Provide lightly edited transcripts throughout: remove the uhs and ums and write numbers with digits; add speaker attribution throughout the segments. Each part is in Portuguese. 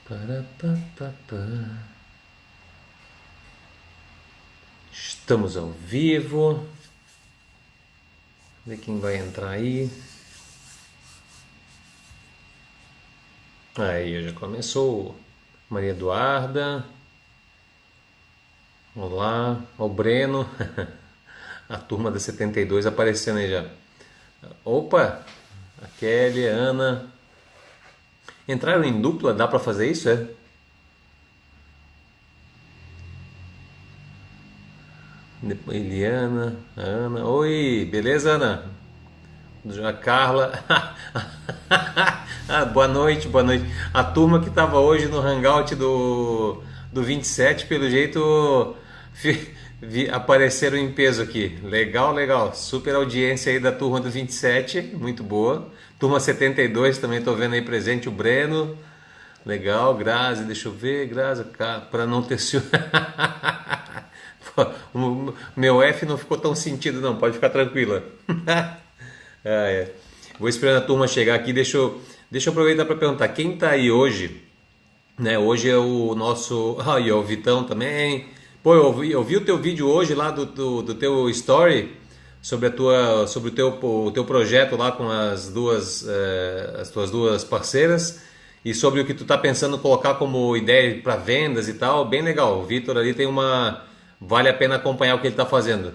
Speaker 1: Parapapapá. Estamos ao vivo. Ver quem vai entrar aí. Aí, já começou. Maria Eduarda. Olá. O Breno. A turma da 72 aparecendo aí já. Opa! A Kelly, a Ana. Entraram em dupla? Dá pra fazer isso, é? Eliana, a Ana. Oi, beleza, Ana? A Carla. Ah, boa noite, boa noite. A turma que estava hoje no hangout do 27, pelo jeito, apareceram em peso aqui. Legal, legal. Super audiência aí da turma do 27, muito boa. Turma 72 também estou vendo aí presente, o Breno. Legal, Grazi, deixa eu ver, Grazi, para não ter ciúme. O meu F não ficou tão sentido não, pode ficar tranquila. Ah, é. Vou esperando a turma chegar aqui. Deixa eu aproveitar para perguntar quem está aí hoje, né? Hoje é o nosso. Ah, e o Vitão também. Pô, eu vi o teu vídeo hoje lá do teu story sobre o teu projeto lá com as tuas duas parceiras e sobre o que tu tá pensando colocar como ideia para vendas e tal. Bem legal. O Vitor ali tem uma. Vale a pena acompanhar o que ele está fazendo.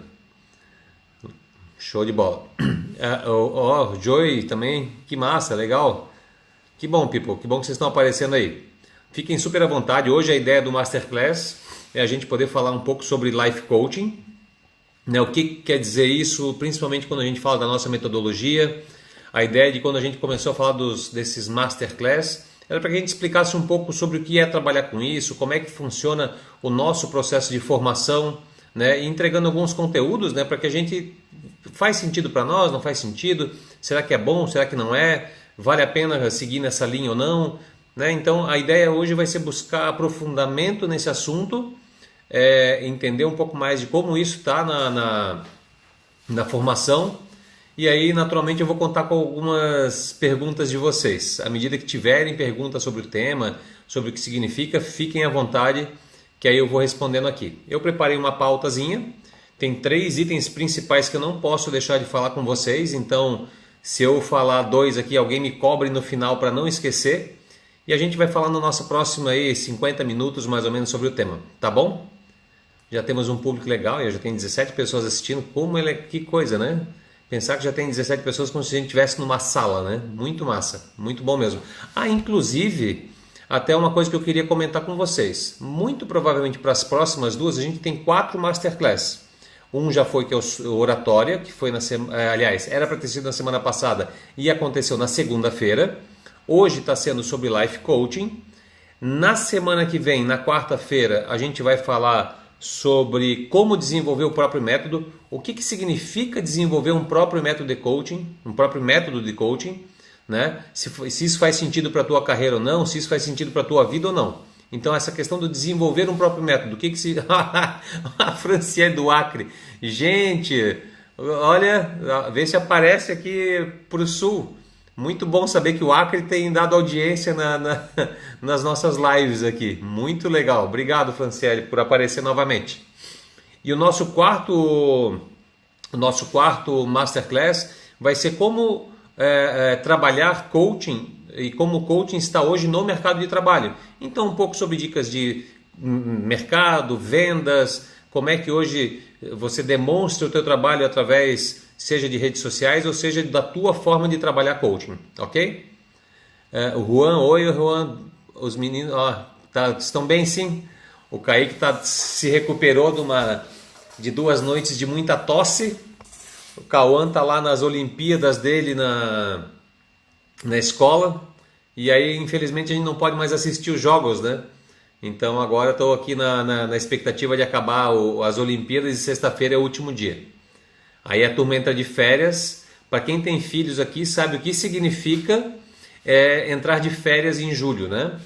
Speaker 1: Show de bola. Ó, Joey também, que massa, legal. Que bom, people, que bom que vocês estão aparecendo aí. Fiquem super à vontade. Hoje a ideia do Masterclass é a gente poder falar um pouco sobre Life Coaching, né? O que quer dizer isso, principalmente quando a gente fala da nossa metodologia. A ideia de quando a gente começou a falar desses Masterclass era para que a gente explicasse um pouco sobre o que é trabalhar com isso, como é que funciona o nosso processo de formação, né? E entregando alguns conteúdos, né? Para que a gente faz sentido para nós, não faz sentido, será que é bom, será que não é, vale a pena seguir nessa linha ou não, né? Então a ideia hoje vai ser buscar aprofundamento nesse assunto, entender um pouco mais de como isso está na formação. E aí, naturalmente, eu vou contar com algumas perguntas de vocês. À medida que tiverem perguntas sobre o tema, sobre o que significa, fiquem à vontade, que aí eu vou respondendo aqui. Eu preparei uma pautazinha, tem 3 itens principais que eu não posso deixar de falar com vocês, então se eu falar 2 aqui, alguém me cobre no final para não esquecer. E a gente vai falar no nosso próximo aí 50 minutos mais ou menos sobre o tema, tá bom? Já temos um público legal, já tem 17 pessoas assistindo, que coisa, né? Pensar que já tem 17 pessoas como se a gente estivesse numa sala, né? Muito massa, muito bom mesmo. Ah, inclusive, até uma coisa que eu queria comentar com vocês. Muito provavelmente para as próximas 2, a gente tem 4 Masterclass. Um já foi, que é o Oratória, que foi aliás, era para ter sido na semana passada e aconteceu na segunda-feira. Hoje está sendo sobre Life Coaching. Na semana que vem, na quarta-feira, a gente vai falar sobre como desenvolver o próprio método, o que significa desenvolver um próprio método de coaching, né? Se isso faz sentido para a tua carreira ou não, se isso faz sentido para a tua vida ou não. Então essa questão do desenvolver um próprio método, a Franciele do Acre, gente, olha, vê se aparece aqui para o sul. Muito bom saber que o Acre tem dado audiência nas nossas lives aqui. Muito legal. Obrigado, Franciele, por aparecer novamente. E o nosso quarto Masterclass vai ser como trabalhar coaching e como o coaching está hoje no mercado de trabalho. Então, um pouco sobre dicas de mercado, vendas, como é que hoje você demonstra o teu trabalho através, seja de redes sociais ou seja da tua forma de trabalhar coaching, ok? O Juan, oi Juan, os meninos estão bem sim? O Kaique se recuperou de 2 noites de muita tosse. O Cauã está lá nas Olimpíadas dele na escola, e aí infelizmente a gente não pode mais assistir os jogos, né? Então agora estou aqui na expectativa de acabar as Olimpíadas e sexta-feira é o último dia. Aí a turma entra de férias. Para quem tem filhos aqui sabe o que significa entrar de férias em julho, né?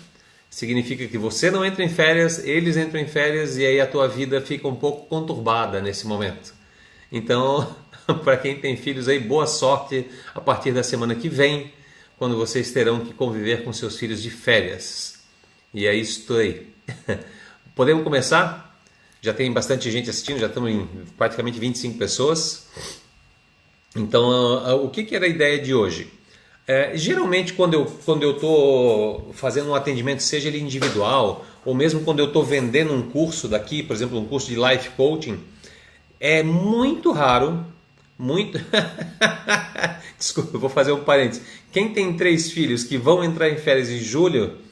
Speaker 1: Significa que você não entra em férias, eles entram em férias e aí a tua vida fica um pouco conturbada nesse momento. Então, para quem tem filhos aí, boa sorte a partir da semana que vem, quando vocês terão que conviver com seus filhos de férias. E é isso aí. Podemos começar? Já tem bastante gente assistindo, já estamos em praticamente 25 pessoas. Então, o que era a ideia de hoje? Geralmente, quando eu estou fazendo um atendimento, seja ele individual, ou mesmo quando eu estou vendendo um curso daqui, por exemplo, um curso de Life Coaching, é muito raro, muito... Desculpa, eu vou fazer um parênteses. Quem tem 3 filhos que vão entrar em férias em julho,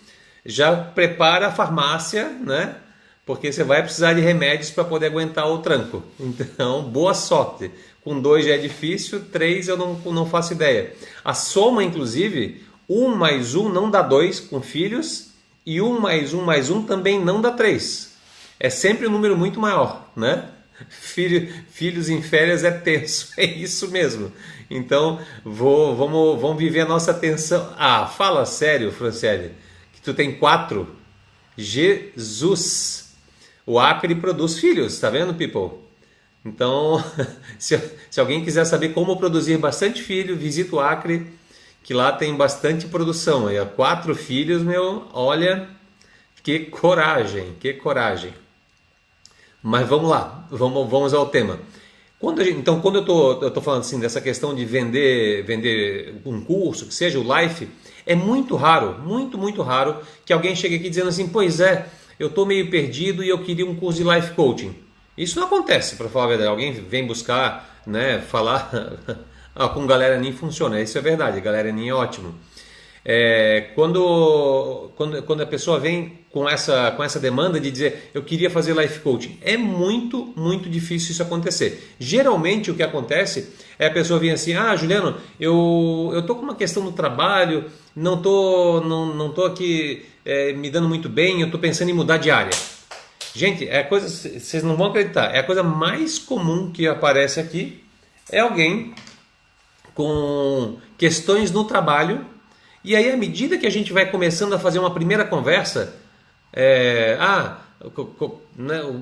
Speaker 1: já prepara a farmácia, né? Porque você vai precisar de remédios para poder aguentar o tranco. Então, boa sorte. Com 2 já é difícil, 3 eu não faço ideia. A soma, inclusive, 1 mais 1 não dá 2 com filhos, e 1 mais 1 também não dá 3. É sempre um número muito maior, né? Filhos em férias é tenso, é isso mesmo. Então, vamos viver a nossa tensão. Ah, fala sério, Franciele, que tu tem 4. Jesus! O Acre produz filhos, tá vendo, people? Então, se alguém quiser saber como produzir bastante filho, visita o Acre, que lá tem bastante produção. Aí, 4 filhos, meu, olha, que coragem, que coragem. Mas vamos lá, vamos ao tema. Então, quando eu tô falando assim dessa questão de vender um curso, que seja o Life, é muito raro, muito raro que alguém chegue aqui dizendo assim, pois é, eu estou meio perdido e eu queria um curso de Life Coaching. Isso não acontece, para falar a verdade. Alguém vem buscar, né, falar, com Galera Nem funciona, isso é verdade, Galera Nem é ótimo. Quando a pessoa vem com essa demanda de dizer eu queria fazer life coaching, é muito difícil isso acontecer. Geralmente o que acontece é a pessoa vir assim, Juliano, eu tô com uma questão no trabalho, não tô aqui me dando muito bem, eu tô pensando em mudar de área. Gente, vocês não vão acreditar, é a coisa mais comum que aparece aqui, é alguém com questões no trabalho. E aí, à medida que a gente vai começando a fazer uma primeira conversa,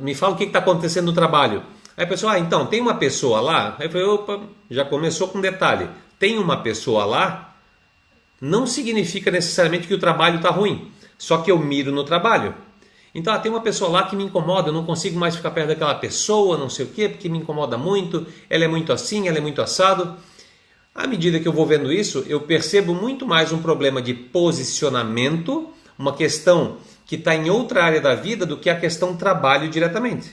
Speaker 1: me fala o que está acontecendo no trabalho. Aí a pessoa, então, tem uma pessoa lá. Aí eu falei, opa, já começou com detalhe. Tem uma pessoa lá, não significa necessariamente que o trabalho está ruim. Só que eu miro no trabalho. Então, tem uma pessoa lá que me incomoda, eu não consigo mais ficar perto daquela pessoa, não sei o quê, porque me incomoda muito, ela é muito assim, ela é muito assado. À medida que eu vou vendo isso, eu percebo muito mais um problema de posicionamento, uma questão que está em outra área da vida do que a questão trabalho diretamente.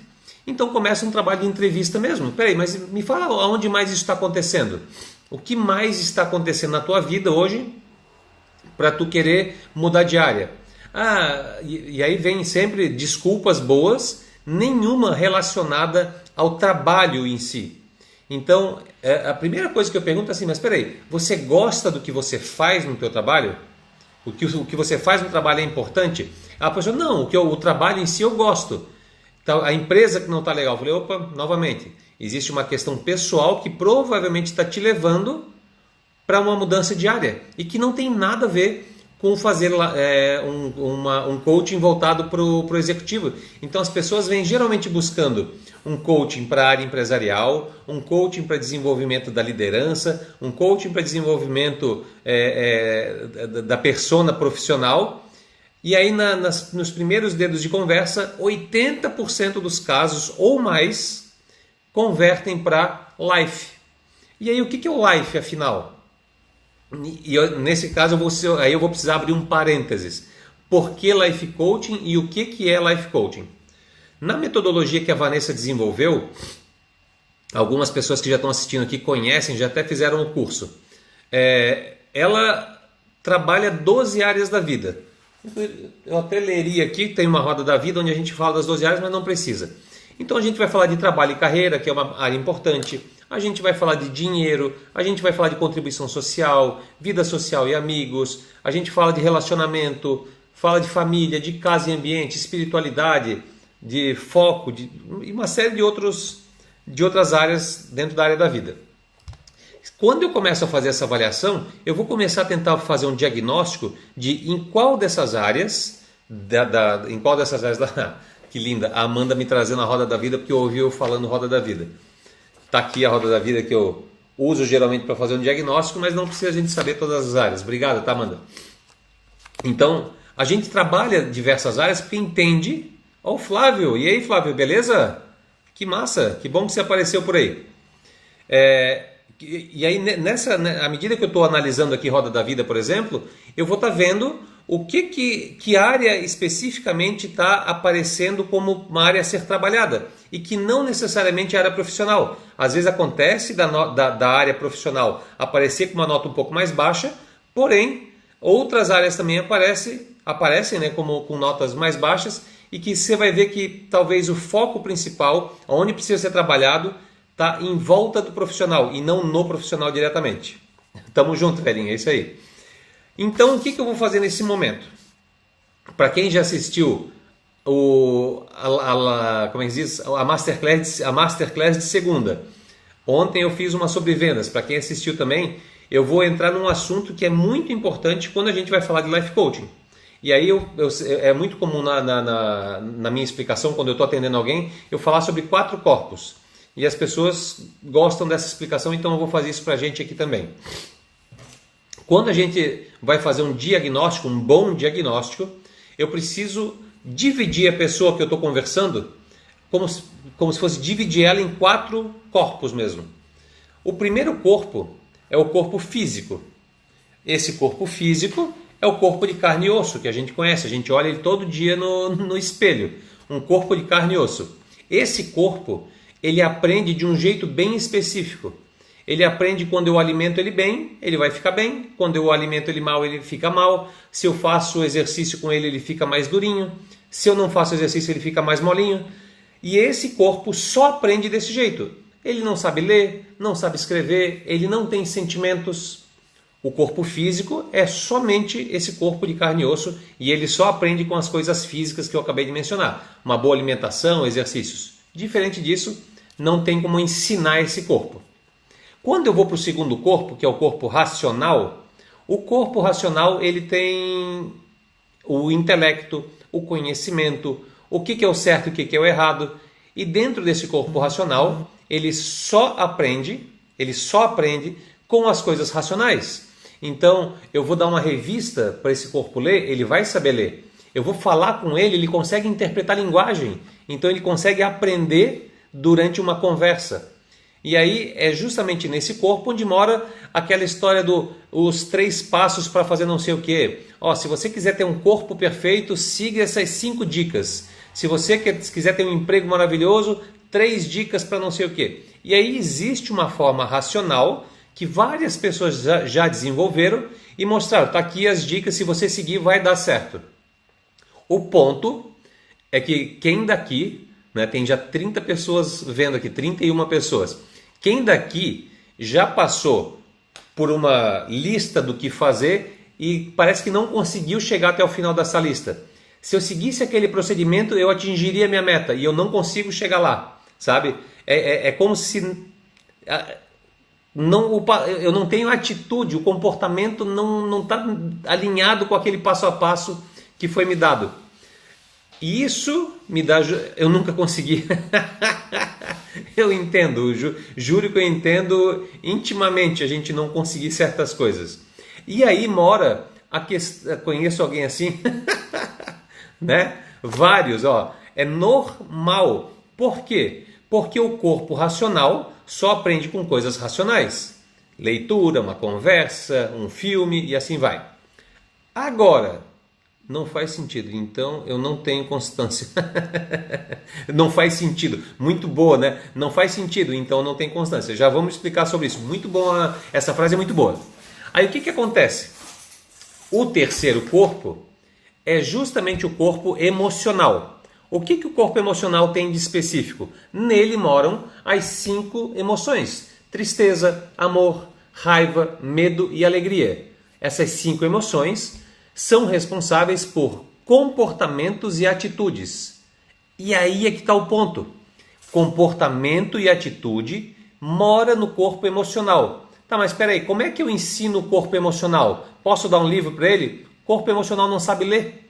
Speaker 1: Então começa um trabalho de entrevista mesmo. Peraí, mas me fala aonde mais isso está acontecendo. O que mais está acontecendo na tua vida hoje para tu querer mudar de área? E aí vem sempre desculpas boas, nenhuma relacionada ao trabalho em si. Então, a primeira coisa que eu pergunto é assim, mas espera aí, você gosta do que você faz no teu trabalho? O que você faz no trabalho é importante? A pessoa, não, o trabalho em si eu gosto. Então, a empresa que não está legal. Eu falei, opa, novamente, existe uma questão pessoal que provavelmente está te levando para uma mudança de área e que não tem nada a ver com fazer um coaching voltado para o executivo. Então as pessoas vêm geralmente buscando um coaching para a área empresarial, um coaching para desenvolvimento da liderança, um coaching para desenvolvimento da persona profissional. E aí nos primeiros dedos de conversa, 80% dos casos ou mais convertem para life. E aí o que é o life afinal? Nesse caso eu vou precisar abrir um parênteses. Por que Life Coaching e o que é Life Coaching? Na metodologia que a Vanessa desenvolveu, algumas pessoas que já estão assistindo aqui conhecem, já até fizeram o curso. Ela trabalha 12 áreas da vida. Eu até leria aqui, tem uma roda da vida onde a gente fala das 12 áreas, mas não precisa. Então a gente vai falar de trabalho e carreira, que é uma área importante. A gente vai falar de dinheiro, a gente vai falar de contribuição social, vida social e amigos, a gente fala de relacionamento, fala de família, de casa e ambiente, espiritualidade, de foco, e uma série de outras áreas dentro da área da vida. Quando eu começo a fazer essa avaliação, eu vou começar a tentar fazer um diagnóstico de em qual dessas áreas, que linda, a Amanda me trazendo a roda da vida, porque eu ouvi eu falando roda da vida. Está aqui a roda da vida que eu uso geralmente para fazer um diagnóstico, mas não precisa a gente saber todas as áreas. Obrigado, tá, Amanda? Então, A gente trabalha diversas áreas porque entende. Ó, o Flávio. E aí, Flávio, beleza? Que massa, que bom que você apareceu por aí. E aí, à medida que eu estou analisando aqui Roda da Vida, por exemplo, eu vou estar vendo o que área especificamente está aparecendo como uma área a ser trabalhada e que não necessariamente é área profissional. Às vezes acontece da área profissional aparecer com uma nota um pouco mais baixa, porém outras áreas também aparecem, né, com notas mais baixas e que você vai ver que talvez o foco principal, onde precisa ser trabalhado, está em volta do profissional e não no profissional diretamente. Tamo junto, velhinho, é isso aí. Então, o que eu vou fazer nesse momento? Para quem já assistiu como é que diz? A Masterclass de segunda. Ontem eu fiz uma sobre vendas. Para quem assistiu também, eu vou entrar num assunto que é muito importante quando a gente vai falar de Life Coaching. E aí é muito comum na minha explicação, quando eu estou atendendo alguém, eu falar sobre 4 corpos. E as pessoas gostam dessa explicação, então eu vou fazer isso para a gente aqui também. Quando a gente vai fazer um diagnóstico, um bom diagnóstico, eu preciso dividir a pessoa que eu estou conversando como se fosse dividir ela em 4 corpos mesmo. O primeiro corpo é o corpo físico. Esse corpo físico é o corpo de carne e osso que a gente conhece, a gente olha ele todo dia no espelho. Um corpo de carne e osso. Esse corpo, ele aprende de um jeito bem específico. Ele aprende quando eu alimento ele bem, ele vai ficar bem. Quando eu alimento ele mal, ele fica mal. Se eu faço exercício com ele, ele fica mais durinho. Se eu não faço exercício, ele fica mais molinho. E esse corpo só aprende desse jeito. Ele não sabe ler, não sabe escrever, ele não tem sentimentos. O corpo físico é somente esse corpo de carne e osso e ele só aprende com as coisas físicas que eu acabei de mencionar. Uma boa alimentação, exercícios. Diferente disso, não tem como ensinar esse corpo. Quando eu vou para o segundo corpo, que é o corpo racional, o corpo racional ele tem o intelecto, o conhecimento, o que é o certo e o que é o errado. E dentro desse corpo racional, ele só aprende com as coisas racionais. Então, eu vou dar uma revista para esse corpo ler, ele vai saber ler. Eu vou falar com ele, ele consegue interpretar a linguagem. Então, ele consegue aprender durante uma conversa. E aí é justamente nesse corpo onde mora aquela história dos 3 passos para fazer não sei o quê. Se você quiser ter um corpo perfeito, siga essas 5 dicas. Se você quiser ter um emprego maravilhoso, 3 dicas para não sei o quê. E aí existe uma forma racional que várias pessoas já desenvolveram e mostraram. Está aqui as dicas, se você seguir vai dar certo. O ponto é que quem daqui, né, tem já 30 pessoas vendo aqui, 31 pessoas. Quem daqui já passou por uma lista do que fazer e parece que não conseguiu chegar até o final dessa lista. Se eu seguisse aquele procedimento, eu atingiria a minha meta e eu não consigo chegar lá, sabe? É como se eu não tenho atitude, o comportamento não está alinhado com aquele passo a passo que foi me dado. E isso me dá... Eu nunca consegui. Eu entendo, juro que eu entendo intimamente a gente não conseguir certas coisas. E aí mora a questão... Conheço alguém assim? Né? Vários, é normal. Por quê? Porque o corpo racional só aprende com coisas racionais. Leitura, uma conversa, um filme e assim vai. Agora, não faz sentido, então eu não tenho constância. Não faz sentido. Muito boa, né? Não faz sentido, então não tem constância. Já vamos explicar sobre isso. Muito boa, essa frase é muito boa. Aí o que acontece? O terceiro corpo é justamente o corpo emocional. O que o corpo emocional tem de específico? Nele moram as 5 emoções: tristeza, amor, raiva, medo e alegria. Essas 5 emoções são responsáveis por comportamentos e atitudes. E aí é que está o ponto. Comportamento e atitude mora no corpo emocional. Tá, mas espera aí, como é que eu ensino o corpo emocional? Posso dar um livro para ele? Corpo emocional não sabe ler.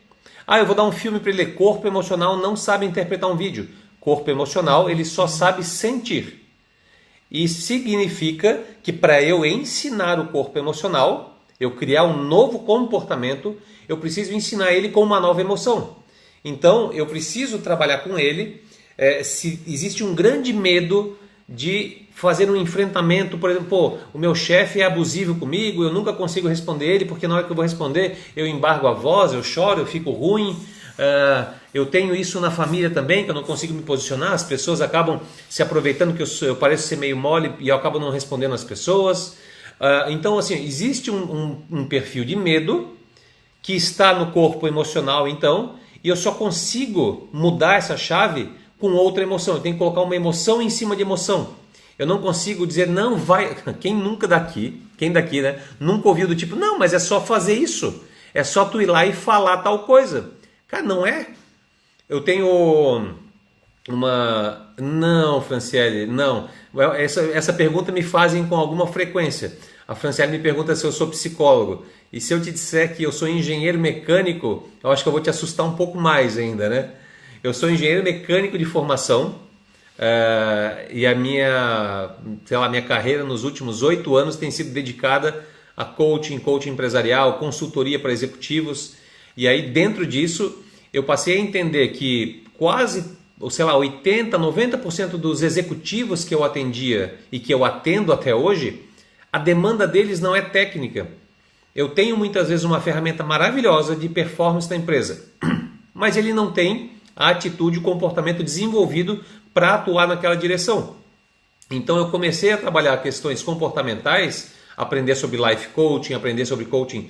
Speaker 1: Eu vou dar um filme para ele ler. Corpo emocional não sabe interpretar um vídeo. Corpo emocional, ele só sabe sentir. E significa que para eu ensinar o corpo emocional, eu criar um novo comportamento, eu preciso ensinar ele com uma nova emoção. Então, eu preciso trabalhar com ele. Se existe um grande medo de fazer um enfrentamento, por exemplo, pô, o meu chefe é abusivo comigo, eu nunca consigo responder ele, porque na hora que eu vou responder, eu embargo a voz, eu choro, eu fico ruim. Eu tenho isso na família também, que eu não consigo me posicionar, as pessoas acabam se aproveitando que eu pareço ser meio mole e eu acabo não respondendo às pessoas. Então, assim, existe um perfil de medo que está no corpo emocional, então, e eu só consigo mudar essa chave com outra emoção. Eu tenho que colocar uma emoção em cima de emoção. Eu não consigo dizer, não, vai. Quem daqui, né? Nunca ouviu do tipo, não, mas é só fazer isso. É só tu ir lá e falar tal coisa. Cara, não é. Eu tenho uma... Não, Franciele, não. Essa pergunta me fazem com alguma frequência. A Franciele me pergunta se eu sou psicólogo. E se eu te disser que eu sou engenheiro mecânico, eu acho que eu vou te assustar um pouco mais ainda, né? Eu sou engenheiro mecânico de formação e a minha carreira nos últimos 8 anos tem sido dedicada a coaching empresarial, consultoria para executivos. E aí dentro disso eu passei a entender que quase, 80, 90% dos executivos que eu atendia e que eu atendo até hoje, a demanda deles não é técnica. Eu tenho muitas vezes uma ferramenta maravilhosa de performance da empresa, mas ele não tem a atitude, o comportamento desenvolvido para atuar naquela direção. Então eu comecei a trabalhar questões comportamentais, aprender sobre life coaching, aprender sobre coaching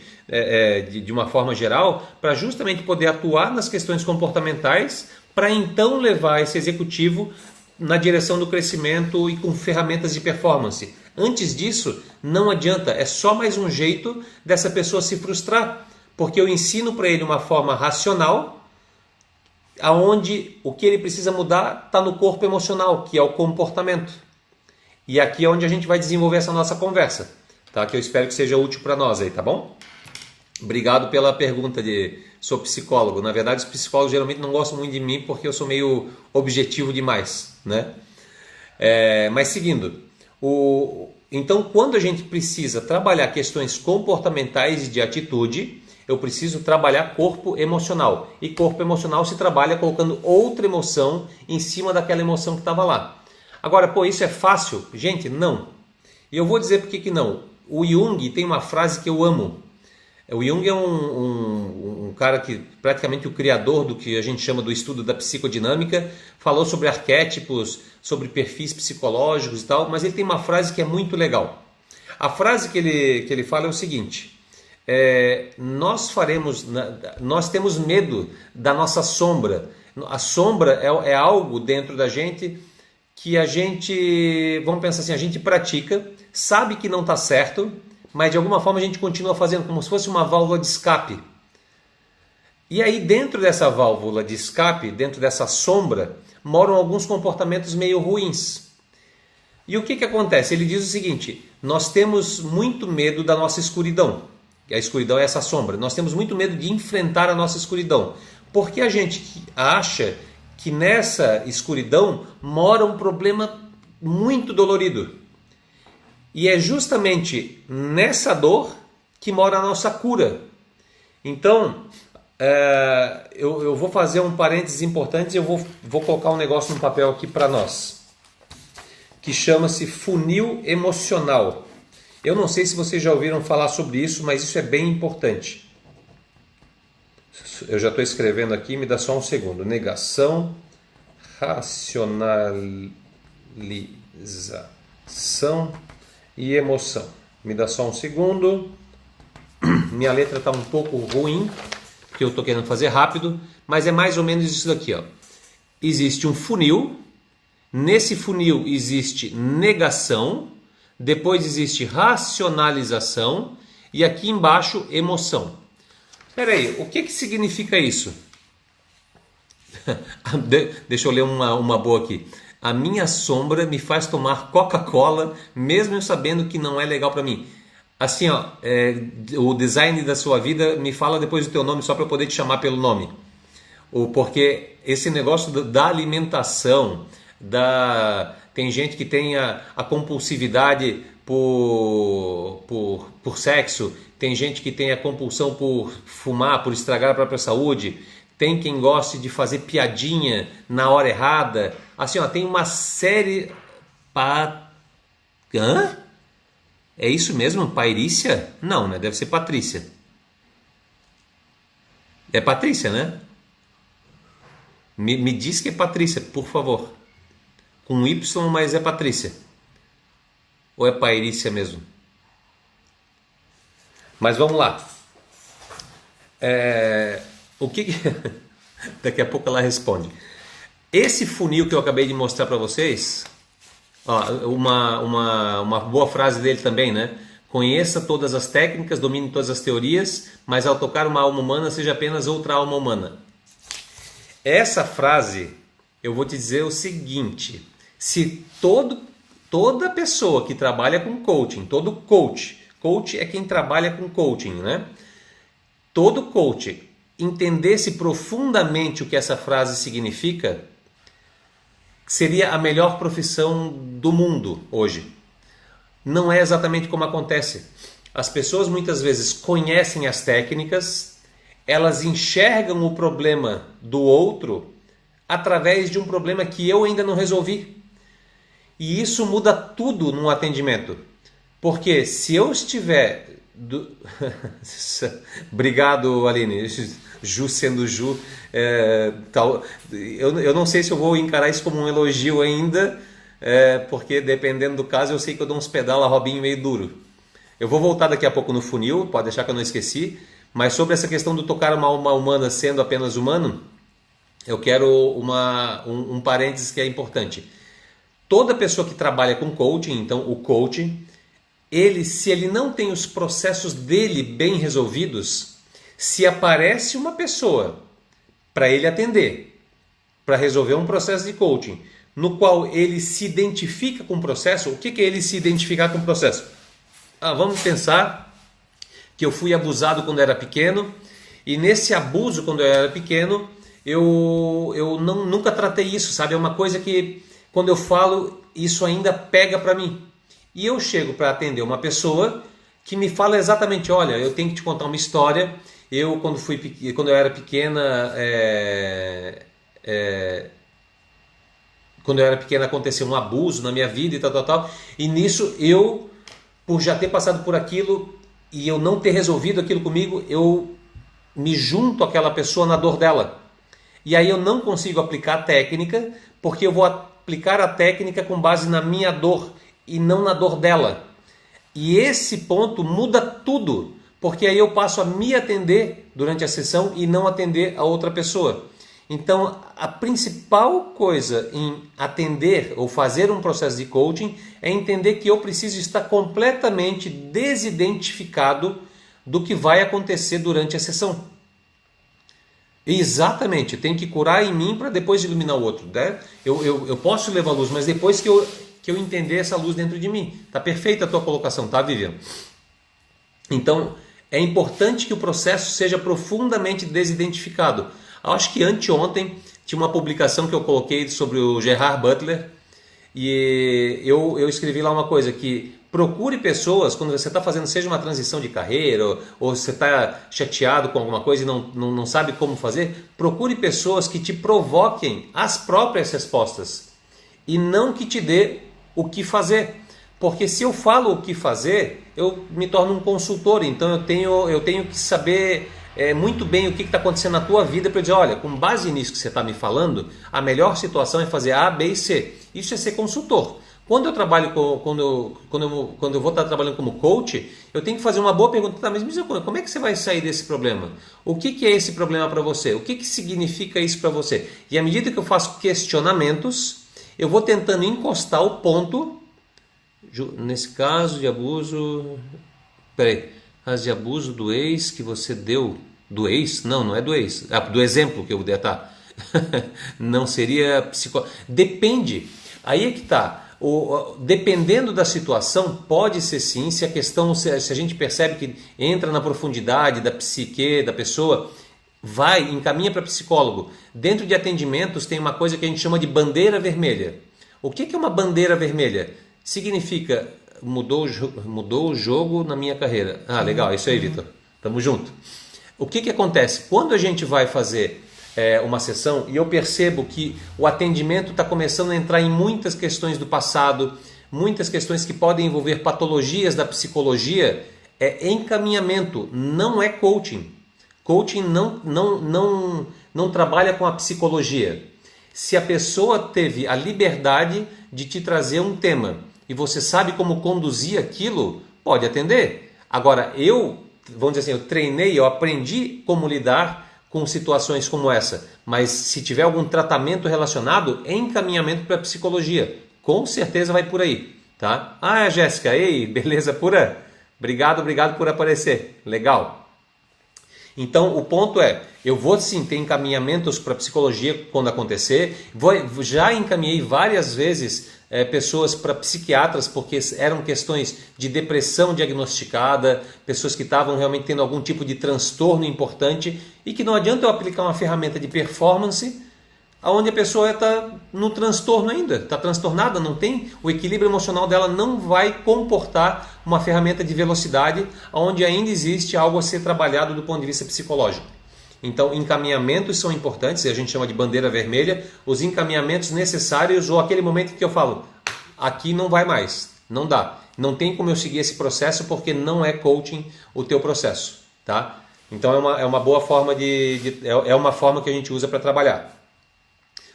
Speaker 1: de uma forma geral, para justamente poder atuar nas questões comportamentais, para então levar esse executivo na direção do crescimento e com ferramentas de performance. Antes disso, não adianta, é só mais um jeito dessa pessoa se frustrar, porque eu ensino para ele uma forma racional, aonde o que ele precisa mudar está no corpo emocional, que é o comportamento. E aqui é onde a gente vai desenvolver essa nossa conversa, tá? Que eu espero que seja útil para nós aí, tá bom? Obrigado pela pergunta de sou psicólogo. Na verdade, os psicólogos geralmente não gostam muito de mim porque eu sou meio objetivo demais, né? Mas seguindo, então quando a gente precisa trabalhar questões comportamentais e de atitude, eu preciso trabalhar corpo emocional. E corpo emocional se trabalha colocando outra emoção em cima daquela emoção que estava lá. Agora, pô, isso é fácil? Gente, não. E eu vou dizer por que não. O Jung tem uma frase que eu amo. O Jung é um cara que, praticamente o criador do que a gente chama do estudo da psicodinâmica, falou sobre arquétipos, sobre perfis psicológicos e tal, mas ele tem uma frase que é muito legal. A frase que ele fala é o seguinte: nós temos medo da nossa sombra. A sombra é algo dentro da gente que a gente, vamos pensar assim, a gente pratica, sabe que não está certo, mas de alguma forma a gente continua fazendo como se fosse uma válvula de escape. E aí dentro dessa válvula de escape, dentro dessa sombra, moram alguns comportamentos meio ruins. E o que acontece? Ele diz o seguinte: nós temos muito medo da nossa escuridão. E a escuridão é essa sombra. Nós temos muito medo de enfrentar a nossa escuridão. Porque a gente acha que nessa escuridão mora um problema muito dolorido. E é justamente nessa dor que mora a nossa cura. Então, eu vou fazer um parênteses importante e eu vou colocar um negócio no papel aqui para nós, que chama-se funil emocional. Eu não sei se vocês já ouviram falar sobre isso, mas isso é bem importante. Eu já estou escrevendo aqui, me dá só um segundo. Negação, racionalização e emoção. Me dá só um segundo. Minha letra está um pouco ruim, porque eu estou querendo fazer rápido, mas é mais ou menos isso daqui, ó. Existe um funil, nesse funil existe negação, depois existe racionalização e aqui embaixo emoção. Espera aí, o que significa isso? Deixa eu ler uma boa aqui. A minha sombra me faz tomar Coca-Cola, mesmo eu sabendo que não é legal para mim. Assim, ó, o design da sua vida, me fala depois o teu nome só para eu poder te chamar pelo nome. Porque esse negócio da alimentação, tem gente que tem a compulsividade por sexo, tem gente que tem a compulsão por fumar, por estragar a própria saúde, tem quem goste de fazer piadinha na hora errada. Assim, ó, tem uma série... Hã? É isso mesmo? Pairícia? Não, né? Deve ser Patrícia. É Patrícia, né? Me diz que é Patrícia, por favor. Com Y, mas é Patrícia. Ou é Pairícia mesmo? Mas vamos lá. O que... Daqui a pouco ela responde. Esse funil que eu acabei de mostrar para vocês, ó, uma boa frase dele também, né? Conheça todas as técnicas, domine todas as teorias, mas ao tocar uma alma humana, seja apenas outra alma humana. Essa frase, eu vou te dizer o seguinte: se toda pessoa que trabalha com coaching, todo coach é quem trabalha com coaching, né? Todo coach entendesse profundamente o que essa frase significa, seria a melhor profissão do mundo hoje. Não é exatamente como acontece. As pessoas muitas vezes conhecem as técnicas, elas enxergam o problema do outro através de um problema que eu ainda não resolvi. E isso muda tudo num atendimento. Porque se eu estiver... Obrigado, Aline. Ju sendo Ju. Eu não sei se eu vou encarar isso como um elogio ainda, porque dependendo do caso eu sei que eu dou uns pedala Robinho meio duro. Eu vou voltar daqui a pouco no funil, pode deixar que eu não esqueci, mas sobre essa questão do tocar uma alma humana sendo apenas humano, eu quero um parênteses que é importante. Toda pessoa que trabalha com coaching, então o coaching, se ele não tem os processos dele bem resolvidos, se aparece uma pessoa para ele atender, para resolver um processo de coaching, no qual ele se identifica com o processo, o que é ele se identificar com o processo? Vamos pensar que eu fui abusado quando era pequeno, e nesse abuso quando eu era pequeno, eu nunca tratei isso, sabe? É uma coisa que quando eu falo, isso ainda pega para mim. E eu chego para atender uma pessoa que me fala exatamente, olha, eu tenho que te contar uma história. Quando eu era pequena, aconteceu um abuso na minha vida e tal. E nisso eu, por já ter passado por aquilo e eu não ter resolvido aquilo comigo, eu me junto àquela pessoa na dor dela. E aí eu não consigo aplicar a técnica, porque eu vou aplicar a técnica com base na minha dor e não na dor dela. E esse ponto muda tudo, porque aí eu passo a me atender durante a sessão e não atender a outra pessoa. Então, a principal coisa em atender ou fazer um processo de coaching é entender que eu preciso estar completamente desidentificado do que vai acontecer durante a sessão. Exatamente, tem que curar em mim para depois iluminar o outro, né? Eu posso levar a luz, mas depois que eu entender essa luz dentro de mim. Tá perfeita a tua colocação, tá, Vivian? Então, é importante que o processo seja profundamente desidentificado. Eu acho que anteontem tinha uma publicação que eu coloquei sobre o Gerard Butler e eu escrevi lá uma coisa que procure pessoas, quando você está fazendo seja uma transição de carreira ou você está chateado com alguma coisa e não sabe como fazer, procure pessoas que te provoquem as próprias respostas e não que te dê o que fazer. Porque se eu falo o que fazer, eu me torno um consultor, então eu tenho que saber muito bem o que está acontecendo na tua vida para dizer, olha, com base nisso que você está me falando, a melhor situação é fazer A, B e C. Isso é ser consultor. Quando eu trabalho quando eu vou estar trabalhando como coach, eu tenho que fazer uma boa pergunta, tá, mas me diz como é que você vai sair desse problema? O que é esse problema para você? O que significa isso para você? E à medida que eu faço questionamentos, eu vou tentando encostar o ponto, nesse caso de abuso, caso de abuso do ex que você deu, do ex? Não é do ex, do exemplo que eu dei, tá? Não seria depende, aí é que tá. Dependendo da situação, pode ser sim, se a gente percebe que entra na profundidade da psique da pessoa, encaminha para psicólogo. Dentro de atendimentos tem uma coisa que a gente chama de bandeira vermelha. O que é uma bandeira vermelha? Significa, mudou o jogo na minha carreira. Ah, legal, é isso aí, Vitor. Tamo junto. O que acontece? Quando a gente vai fazer uma sessão e eu percebo que o atendimento está começando a entrar em muitas questões do passado, muitas questões que podem envolver patologias da psicologia, é encaminhamento, não é coaching. Coaching não trabalha com a psicologia. Se a pessoa teve a liberdade de te trazer um tema e você sabe como conduzir aquilo, pode atender. Agora, vamos dizer assim, eu treinei, eu aprendi como lidar com situações como essa, mas se tiver algum tratamento relacionado, é encaminhamento para a psicologia. Com certeza vai por aí, tá? Ah, Jéssica, ei, beleza pura? Obrigado por aparecer. Legal. Então, o ponto é, eu vou sim ter encaminhamentos para psicologia quando acontecer. Já encaminhei várias vezes pessoas para psiquiatras porque eram questões de depressão diagnosticada, pessoas que estavam realmente tendo algum tipo de transtorno importante e que não adianta eu aplicar uma ferramenta de performance onde a pessoa está no transtorno ainda, está transtornada, não tem o equilíbrio emocional dela, não vai comportar uma ferramenta de velocidade onde ainda existe algo a ser trabalhado do ponto de vista psicológico. Então, encaminhamentos são importantes, a gente chama de bandeira vermelha, os encaminhamentos necessários ou aquele momento que eu falo, aqui não vai mais, não dá, não tem como eu seguir esse processo porque não é coaching o teu processo, tá? Então é uma boa forma é uma forma que a gente usa para trabalhar.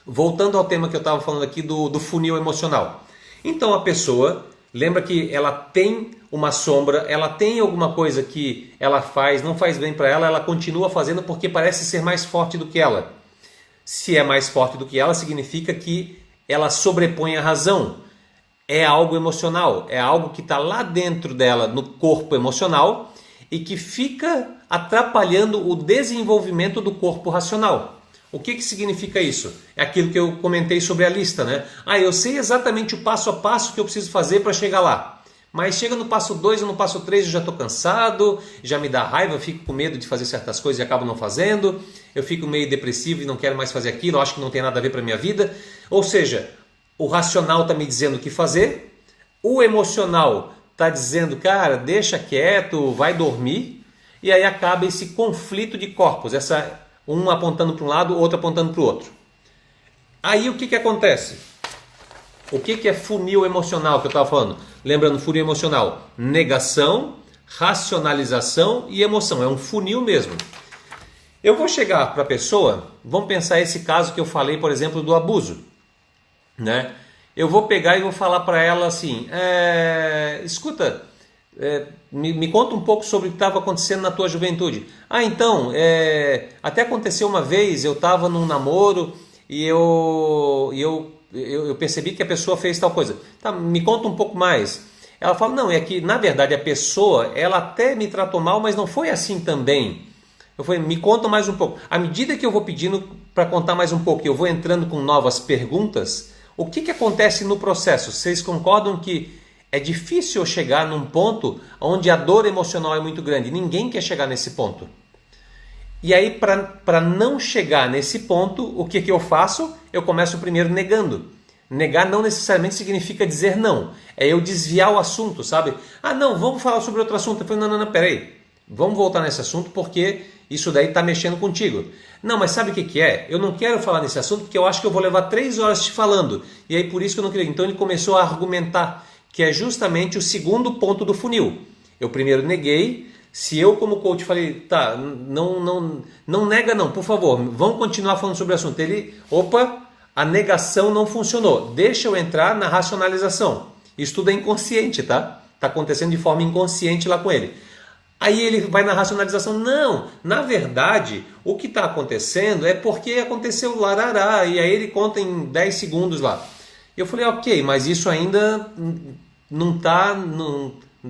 Speaker 1: Voltando ao tema que eu estava falando aqui do funil emocional. Então a pessoa, lembra que ela tem uma sombra, ela tem alguma coisa que ela não faz bem para ela, ela continua fazendo porque parece ser mais forte do que ela. Se é mais forte do que ela, significa que ela sobrepõe a razão. É algo emocional, é algo que está lá dentro dela, no corpo emocional, e que fica atrapalhando o desenvolvimento do corpo racional. O que significa isso? É aquilo que eu comentei sobre a lista, né? Ah, eu sei exatamente o passo a passo que eu preciso fazer para chegar lá. Mas chega no passo 2 ou no passo 3 eu já estou cansado, já me dá raiva, eu fico com medo de fazer certas coisas e acabo não fazendo. Eu fico meio depressivo e não quero mais fazer aquilo, eu acho que não tem nada a ver para a minha vida. Ou seja, o racional está me dizendo o que fazer, o emocional está dizendo, cara, deixa quieto, vai dormir. E aí acaba esse conflito de corpos, um apontando para um lado, outro apontando para o outro. Aí o que acontece? O que é funil emocional que eu estava falando? Lembrando, funil emocional, negação, racionalização e emoção. É um funil mesmo. Eu vou chegar para a pessoa, vamos pensar esse caso que eu falei, por exemplo, do abuso, né? Eu vou pegar e vou falar para ela assim, escuta, me conta um pouco sobre o que estava acontecendo na tua juventude. Ah, então, até aconteceu uma vez, eu estava num namoro e eu percebi que a pessoa fez tal coisa. Tá, me conta um pouco mais. Ela fala, não, é que na verdade a pessoa, ela até me tratou mal, mas não foi assim também. Eu falei, me conta mais um pouco. À medida que eu vou pedindo para contar mais um pouco, eu vou entrando com novas perguntas, o que acontece no processo? Vocês concordam que é difícil eu chegar num ponto onde a dor emocional é muito grande? Ninguém quer chegar nesse ponto. E aí, para não chegar nesse ponto, o que eu faço? Eu começo primeiro negando. Negar não necessariamente significa dizer não. É eu desviar o assunto, sabe? Ah, não, vamos falar sobre outro assunto. Eu falei, não, peraí. Vamos voltar nesse assunto porque isso daí está mexendo contigo. Não, mas sabe o que é? Eu não quero falar nesse assunto porque eu acho que eu vou levar 3 horas te falando. E aí por isso que eu não queria. Então ele começou a argumentar, que é justamente o segundo ponto do funil. Eu primeiro neguei. Se eu como coach falei, tá, não nega não, por favor, vamos continuar falando sobre o assunto. Ele, a negação não funcionou. Deixa eu entrar na racionalização. Isso tudo é inconsciente, tá? Está acontecendo de forma inconsciente lá com ele. Aí ele vai na racionalização. Não, na verdade, o que está acontecendo é porque aconteceu larará. E aí ele conta em 10 segundos lá. Eu falei, ok, mas isso ainda não está,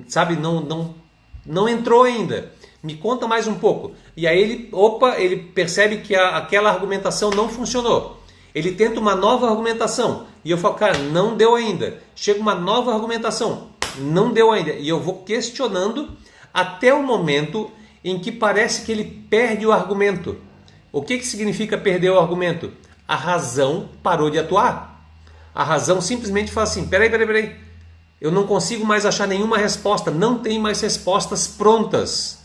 Speaker 1: sabe, não entrou ainda. Me conta mais um pouco. E aí ele percebe que aquela argumentação não funcionou. Ele tenta uma nova argumentação. E eu falo, cara, não deu ainda. Chega uma nova argumentação. Não deu ainda. E eu vou questionando até o momento em que parece que ele perde o argumento. O que significa perder o argumento? A razão parou de atuar. A razão simplesmente fala assim, peraí. Eu não consigo mais achar nenhuma resposta, não tem mais respostas prontas.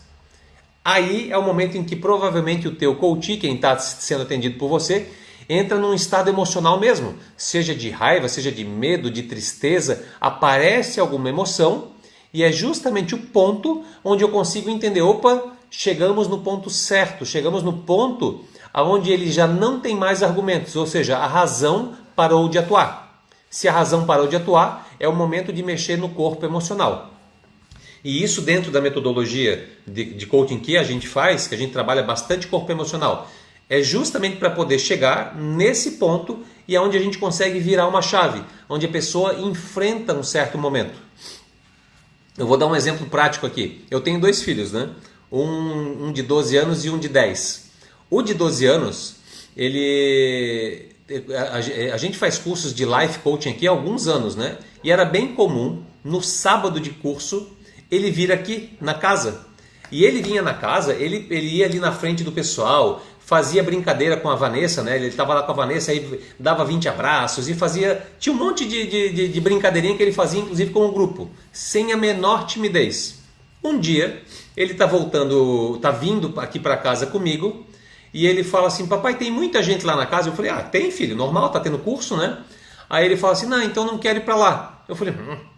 Speaker 1: Aí é o momento em que provavelmente o teu coach, quem está sendo atendido por você, entra num estado emocional mesmo, seja de raiva, seja de medo, de tristeza, aparece alguma emoção e é justamente o ponto onde eu consigo entender, opa, chegamos no ponto certo, chegamos no ponto onde ele já não tem mais argumentos, ou seja, a razão parou de atuar. Se a razão parou de atuar, é o momento de mexer no corpo emocional. E isso dentro da metodologia de coaching que a gente faz, que a gente trabalha bastante corpo emocional, é justamente para poder chegar nesse ponto e é onde a gente consegue virar uma chave, onde a pessoa enfrenta um certo momento. Eu vou dar um exemplo prático aqui. Eu tenho 2 filhos, né? Um de 12 anos e um de 10. O de 12 anos, a gente faz cursos de life coaching aqui há alguns anos, né? E era bem comum, no sábado de curso, ele vir aqui na casa. E ele vinha na casa, ele ia ali na frente do pessoal, fazia brincadeira com a Vanessa, né? Ele estava lá com a Vanessa, aí dava 20 abraços e fazia... Tinha um monte de brincadeirinha que ele fazia, inclusive com o grupo, sem a menor timidez. Um dia, ele está vindo aqui para casa comigo e ele fala assim, papai, tem muita gente lá na casa? Eu falei, tem filho, normal, tá tendo curso, né? Aí ele fala assim, não, então não quero ir para lá. Eu falei,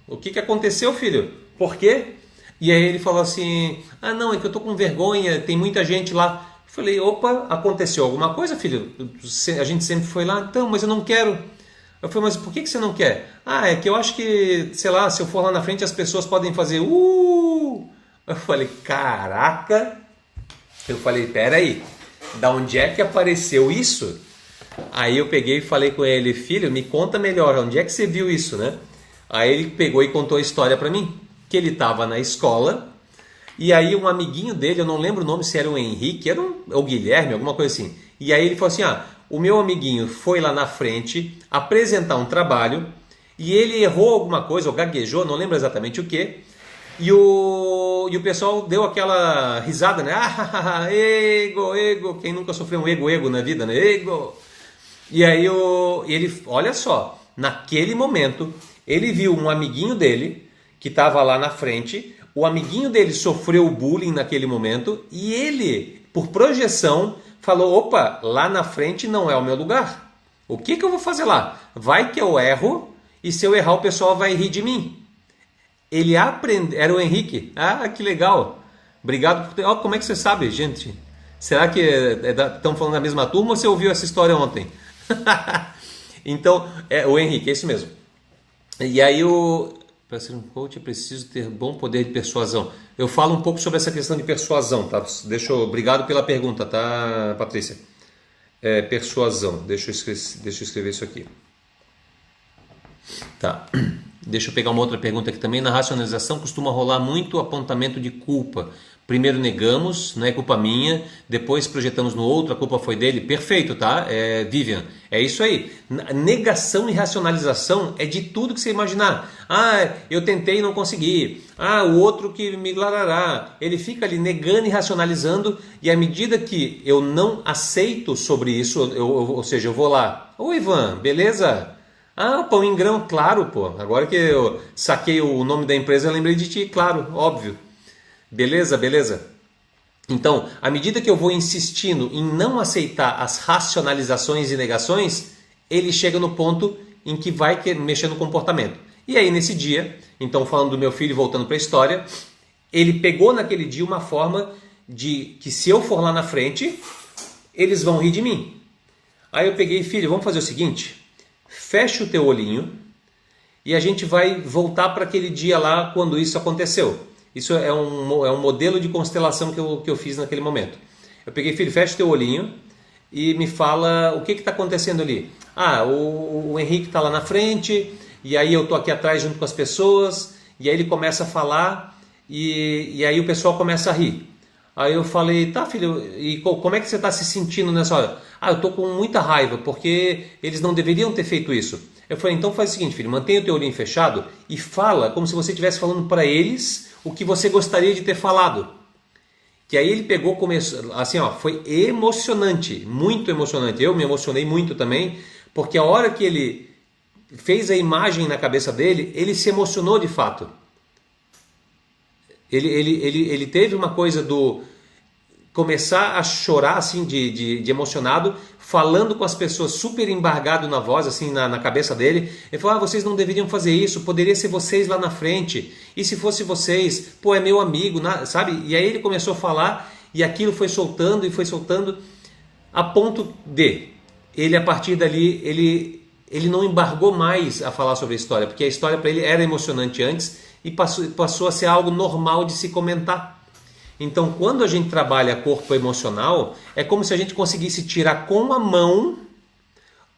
Speaker 1: o que aconteceu, filho? Por quê? E aí ele falou assim, não, é que eu tô com vergonha, tem muita gente lá. Eu falei, opa, aconteceu alguma coisa, filho? A gente sempre foi lá, então, mas eu não quero. Eu falei, mas por que você não quer? É que eu acho que, sei lá, se eu for lá na frente as pessoas podem fazer Eu falei, caraca. Eu falei, peraí, da onde é que apareceu isso? Aí eu peguei e falei com ele, filho, me conta melhor, onde é que você viu isso, né? Aí ele pegou e contou a história pra mim, que ele estava na escola, e aí um amiguinho dele, eu não lembro o nome, se era o Henrique, ou o Guilherme, alguma coisa assim. E aí ele falou assim, o meu amiguinho foi lá na frente apresentar um trabalho, e ele errou alguma coisa, ou gaguejou, não lembro exatamente o que, e o pessoal deu aquela risada, né? Ego, quem nunca sofreu um ego na vida, né? Ego! E aí ele, olha só, naquele momento, ele viu um amiguinho dele, que estava lá na frente, o amiguinho dele sofreu bullying naquele momento, e ele, por projeção, falou, opa, lá na frente não é o meu lugar. O que eu vou fazer lá? Vai que eu erro, e se eu errar o pessoal vai rir de mim. Ele aprendeu, era o Henrique, que legal, obrigado por como é que você sabe, gente? Será que estão falando da mesma turma ou você ouviu essa história ontem? Então, o Henrique, é isso mesmo. E aí para ser um coach é preciso ter bom poder de persuasão. Eu falo um pouco sobre essa questão de persuasão, tá? Obrigado pela pergunta, tá, Patrícia? Persuasão, deixa eu escrever isso aqui. Tá. Deixa eu pegar uma outra pergunta aqui também. Na racionalização costuma rolar muito apontamento de culpa. Primeiro negamos, não é culpa minha, depois projetamos no outro, a culpa foi dele. Perfeito, tá? Vivian, é isso aí. Negação e racionalização é de tudo que você imaginar. Eu tentei e não consegui. O outro que me larará. Ele fica ali negando e racionalizando, e à medida que eu não aceito sobre isso, ou seja, eu vou lá, oi Ivan, beleza? Pão em grão, claro, pô. Agora que eu saquei o nome da empresa, eu lembrei de ti, claro, óbvio. Beleza? Então, à medida que eu vou insistindo em não aceitar as racionalizações e negações, ele chega no ponto em que vai mexer no comportamento. E aí, nesse dia, então falando do meu filho, voltando para a história, ele pegou naquele dia uma forma de que se eu for lá na frente, eles vão rir de mim. Aí eu peguei, filho, vamos fazer o seguinte, fecha o teu olhinho e a gente vai voltar para aquele dia lá quando isso aconteceu. Isso é um modelo de constelação que eu fiz naquele momento. Eu peguei, filho, fecha teu olhinho e me fala o que está acontecendo ali. O Henrique está lá na frente, e aí eu estou aqui atrás junto com as pessoas, e aí ele começa a falar, e aí o pessoal começa a rir. Aí eu falei, tá filho, e como é que você está se sentindo nessa hora? Eu estou com muita raiva, porque eles não deveriam ter feito isso. Eu falei, então faz o seguinte, filho, mantenha o teu olhinho fechado e fala como se você estivesse falando para eles o que você gostaria de ter falado. Que aí ele pegou, começou, assim, foi emocionante, muito emocionante. Eu me emocionei muito também, porque a hora que ele fez a imagem na cabeça dele, ele se emocionou de fato. Ele teve uma coisa do começar a chorar assim de emocionado, falando com as pessoas super embargado na voz, assim na cabeça dele. Ele falou, vocês não deveriam fazer isso, poderia ser vocês lá na frente, e se fosse vocês, pô, é meu amigo, sabe? E aí ele começou a falar, e aquilo foi soltando, a ponto de, ele a partir dali, ele não embargou mais a falar sobre a história, porque a história para ele era emocionante antes, e passou a ser algo normal de se comentar. Então, quando a gente trabalha corpo emocional, é como se a gente conseguisse tirar com a mão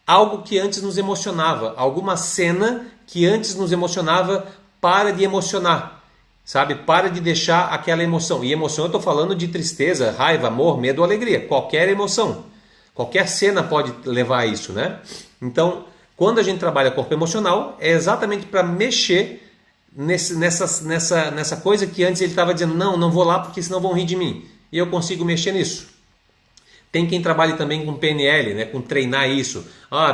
Speaker 1: algo que antes nos emocionava, alguma cena que antes nos emocionava para de emocionar, sabe? Para de deixar aquela emoção. E emoção eu estou falando de tristeza, raiva, amor, medo, alegria, qualquer emoção. Qualquer cena pode levar a isso, né? Então, quando a gente trabalha corpo emocional, é exatamente para mexer nessa coisa que antes ele estava dizendo, não vou lá porque senão vão rir de mim. E eu consigo mexer nisso. Tem quem trabalhe também com PNL, né, com treinar isso.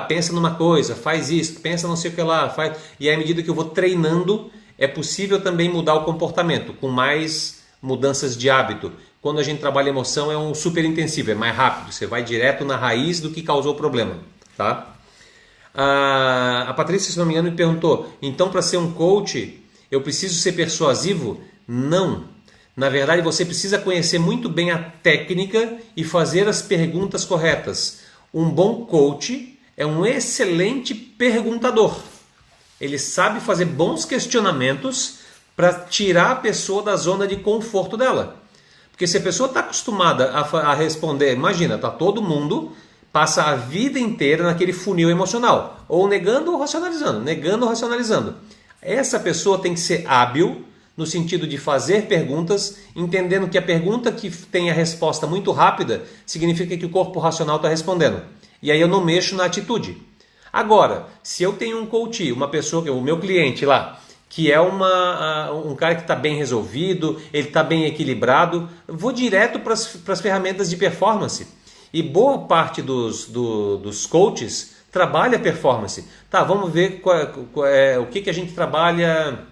Speaker 1: Pensa numa coisa, faz isso, pensa não sei o que lá, faz. E à medida que eu vou treinando, é possível também mudar o comportamento, com mais mudanças de hábito. Quando a gente trabalha emoção é um super intensivo, é mais rápido. Você vai direto na raiz do que causou o problema, tá? A Patrícia, se não me engano, me perguntou, então para ser um coach eu preciso ser persuasivo? Não. Na verdade, você precisa conhecer muito bem a técnica e fazer as perguntas corretas. Um bom coach é um excelente perguntador. Ele sabe fazer bons questionamentos para tirar a pessoa da zona de conforto dela. Porque se a pessoa está acostumada a responder, imagina, tá todo mundo passa a vida inteira naquele funil emocional, ou negando ou racionalizando, negando ou racionalizando. Essa pessoa tem que ser hábil no sentido de fazer perguntas, entendendo que a pergunta que tem a resposta muito rápida significa que o corpo racional está respondendo. E aí eu não mexo na atitude. Agora, se eu tenho um coach, uma pessoa, o meu cliente lá, que é um cara que está bem resolvido, ele está bem equilibrado, eu vou direto para as ferramentas de performance. E boa parte dos coaches trabalha performance. Tá, vamos ver o que a gente trabalha.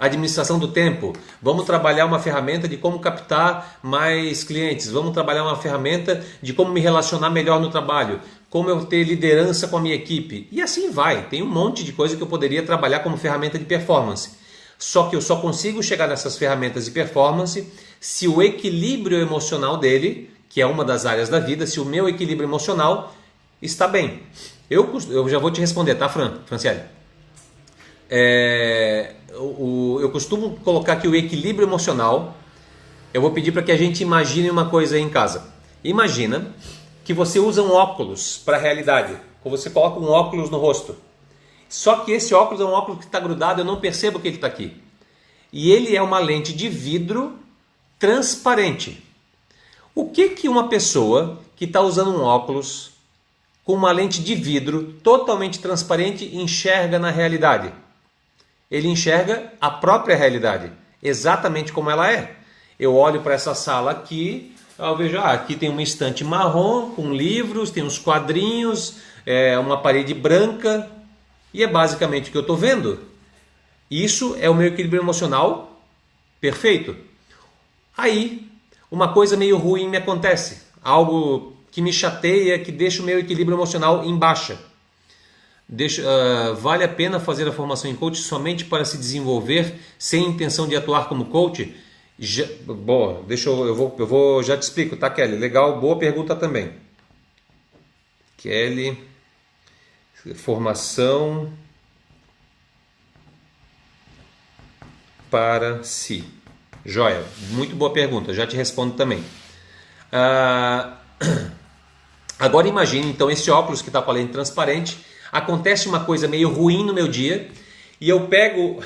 Speaker 1: Administração do tempo. Vamos trabalhar uma ferramenta de como captar mais clientes. Vamos trabalhar uma ferramenta de como me relacionar melhor no trabalho. Como eu ter liderança com a minha equipe. E assim vai. Tem um monte de coisa que eu poderia trabalhar como ferramenta de performance. Só que eu só consigo chegar nessas ferramentas de performance se o equilíbrio emocional dele, que é uma das áreas da vida, se o meu equilíbrio emocional está bem. Eu já vou te responder, tá, Franciele? Eu costumo colocar aqui o equilíbrio emocional. Eu vou pedir para que a gente imagine uma coisa aí em casa. Imagina que você usa um óculos para a realidade. Ou você coloca um óculos no rosto. Só que esse óculos é um óculos que está grudado, eu não percebo que ele está aqui. E ele é uma lente de vidro transparente. O que uma pessoa que está usando um óculos com uma lente de vidro totalmente transparente enxerga na realidade? Ele enxerga a própria realidade, exatamente como ela é. Eu olho para essa sala aqui, eu vejo, aqui tem uma estante marrom com livros, tem uns quadrinhos, uma parede branca, e é basicamente o que eu estou vendo. Isso é o meu equilíbrio emocional perfeito. Aí, uma coisa meio ruim me acontece, algo que me chateia, que deixa o meu equilíbrio emocional em baixa. Vale a pena fazer a formação em coach somente para se desenvolver sem intenção de atuar como coach? Boa, eu vou já te explico, tá, Kelly? Legal, boa pergunta também. Kelly, formação para si. Joia, muito boa pergunta, já te respondo também. Agora imagine então esse óculos que está com a lente transparente. Acontece uma coisa meio ruim no meu dia e eu pego,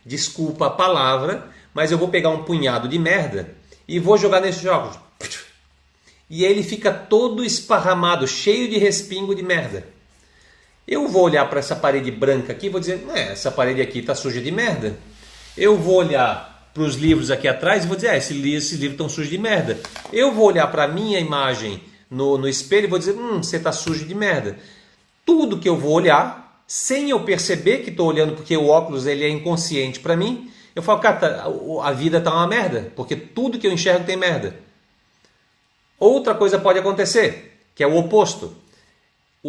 Speaker 1: desculpa a palavra, mas eu vou pegar um punhado de merda e vou jogar nesse óculos. E ele fica todo esparramado, cheio de respingo de merda. Eu vou olhar para essa parede branca aqui e vou dizer, essa parede aqui está suja de merda. Eu vou olhar para os livros aqui atrás e vou dizer, esses livros estão sujos de merda. Eu vou olhar para a minha imagem no espelho e vou dizer, você está sujo de merda. Tudo que eu vou olhar sem eu perceber que estou olhando, porque o óculos ele é inconsciente para mim, eu falo, cara, a vida tá uma merda, porque tudo que eu enxergo tem merda. Outra coisa pode acontecer, que é o oposto.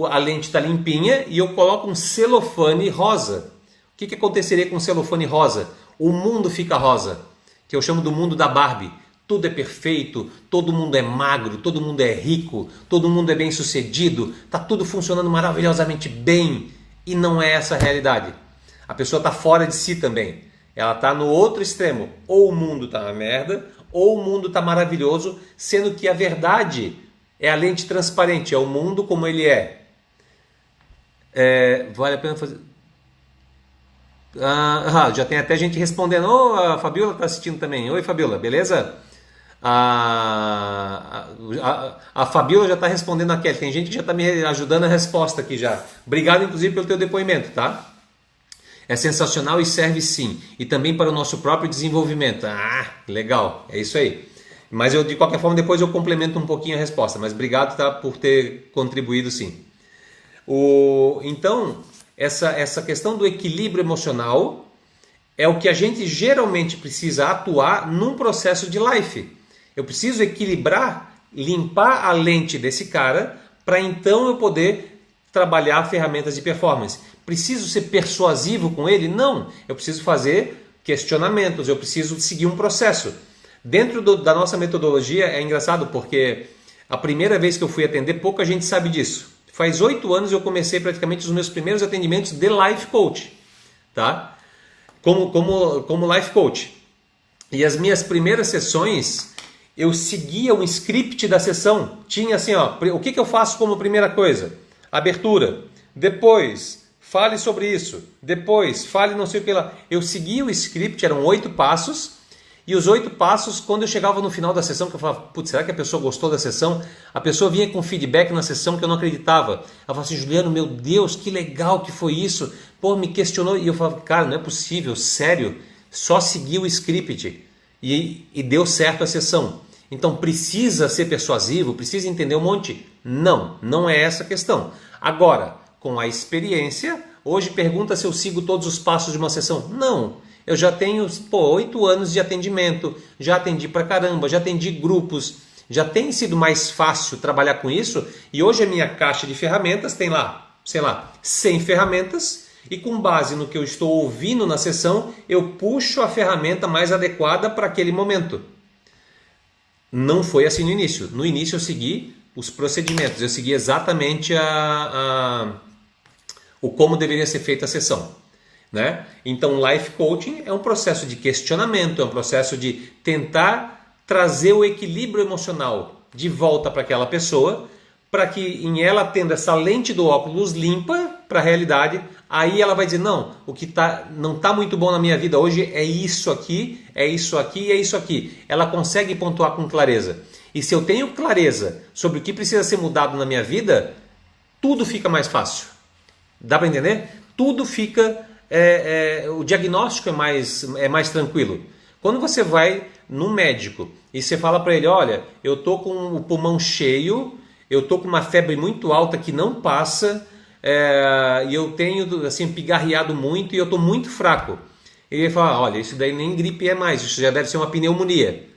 Speaker 1: A lente está limpinha e eu coloco um celofane rosa. O que aconteceria com um celofane rosa? O mundo fica rosa, que eu chamo do mundo da Barbie. Tudo é perfeito, todo mundo é magro, todo mundo é rico, todo mundo é bem sucedido, está tudo funcionando maravilhosamente bem. E não é essa a realidade. A pessoa está fora de si também. Ela está no outro extremo. Ou o mundo está uma merda, ou o mundo está maravilhoso, sendo que a verdade é a lente transparente, é o mundo como ele é. Vale a pena fazer... já tem até gente respondendo. A Fabiola está assistindo também. Oi, Fabiola, beleza? A Fabiola já está respondendo a Kelly. Tem gente que já está me ajudando a resposta aqui já. Obrigado, inclusive, pelo teu depoimento, tá? É sensacional e serve sim. E também para o nosso próprio desenvolvimento. Legal. É isso aí. Mas eu, de qualquer forma, depois eu complemento um pouquinho a resposta. Mas obrigado, tá, por ter contribuído sim. Então, essa questão do equilíbrio emocional é o que a gente geralmente precisa atuar num processo de life. Eu preciso equilibrar, limpar a lente desse cara para então eu poder trabalhar ferramentas de performance. Preciso ser persuasivo com ele? Não. Eu preciso fazer questionamentos, eu preciso seguir um processo. Dentro da nossa metodologia é engraçado porque a primeira vez que eu fui atender, pouca gente sabe disso. Faz 8 anos eu comecei praticamente os meus primeiros atendimentos de life coach, tá? Como life coach. E as minhas primeiras sessões, eu seguia um script da sessão. Tinha assim, o que eu faço como primeira coisa? Abertura. Depois, fale sobre isso. Depois, fale não sei o que lá. Eu seguia o script, eram 8 passos. E os 8 passos, quando eu chegava no final da sessão, que eu falava, putz, será que a pessoa gostou da sessão? A pessoa vinha com feedback na sessão que eu não acreditava. Ela falava assim, Juliano, meu Deus, que legal que foi isso. Pô, me questionou. E eu falava, cara, não é possível, sério. Só seguir o script. E deu certo a sessão. Então precisa ser persuasivo, precisa entender um monte? Não, não é essa a questão. Agora, com a experiência, hoje pergunta se eu sigo todos os passos de uma sessão. Não. Eu já tenho 8 anos de atendimento, já atendi pra caramba, já atendi grupos, já tem sido mais fácil trabalhar com isso e hoje a minha caixa de ferramentas tem lá, 100 ferramentas e com base no que eu estou ouvindo na sessão, eu puxo a ferramenta mais adequada para aquele momento. Não foi assim no início. No início eu segui os procedimentos, eu segui exatamente o como deveria ser feita a sessão. Né? Então, life coaching é um processo de questionamento, é um processo de tentar trazer o equilíbrio emocional de volta para aquela pessoa, para que em ela tendo essa lente do óculos limpa para a realidade, aí ela vai dizer, não, o que não está muito bom na minha vida hoje é isso aqui, é isso aqui e é isso aqui. Ela consegue pontuar com clareza. E se eu tenho clareza sobre o que precisa ser mudado na minha vida, tudo fica mais fácil. Dá para entender? Tudo fica... o diagnóstico é mais tranquilo. Quando você vai no médico e você fala para ele, olha, eu tô com o pulmão cheio, eu tô com uma febre muito alta que não passa, e eu tenho assim pigarreado muito e eu tô muito fraco. Ele vai falar, olha, isso daí nem gripe é mais, isso já deve ser uma pneumonia.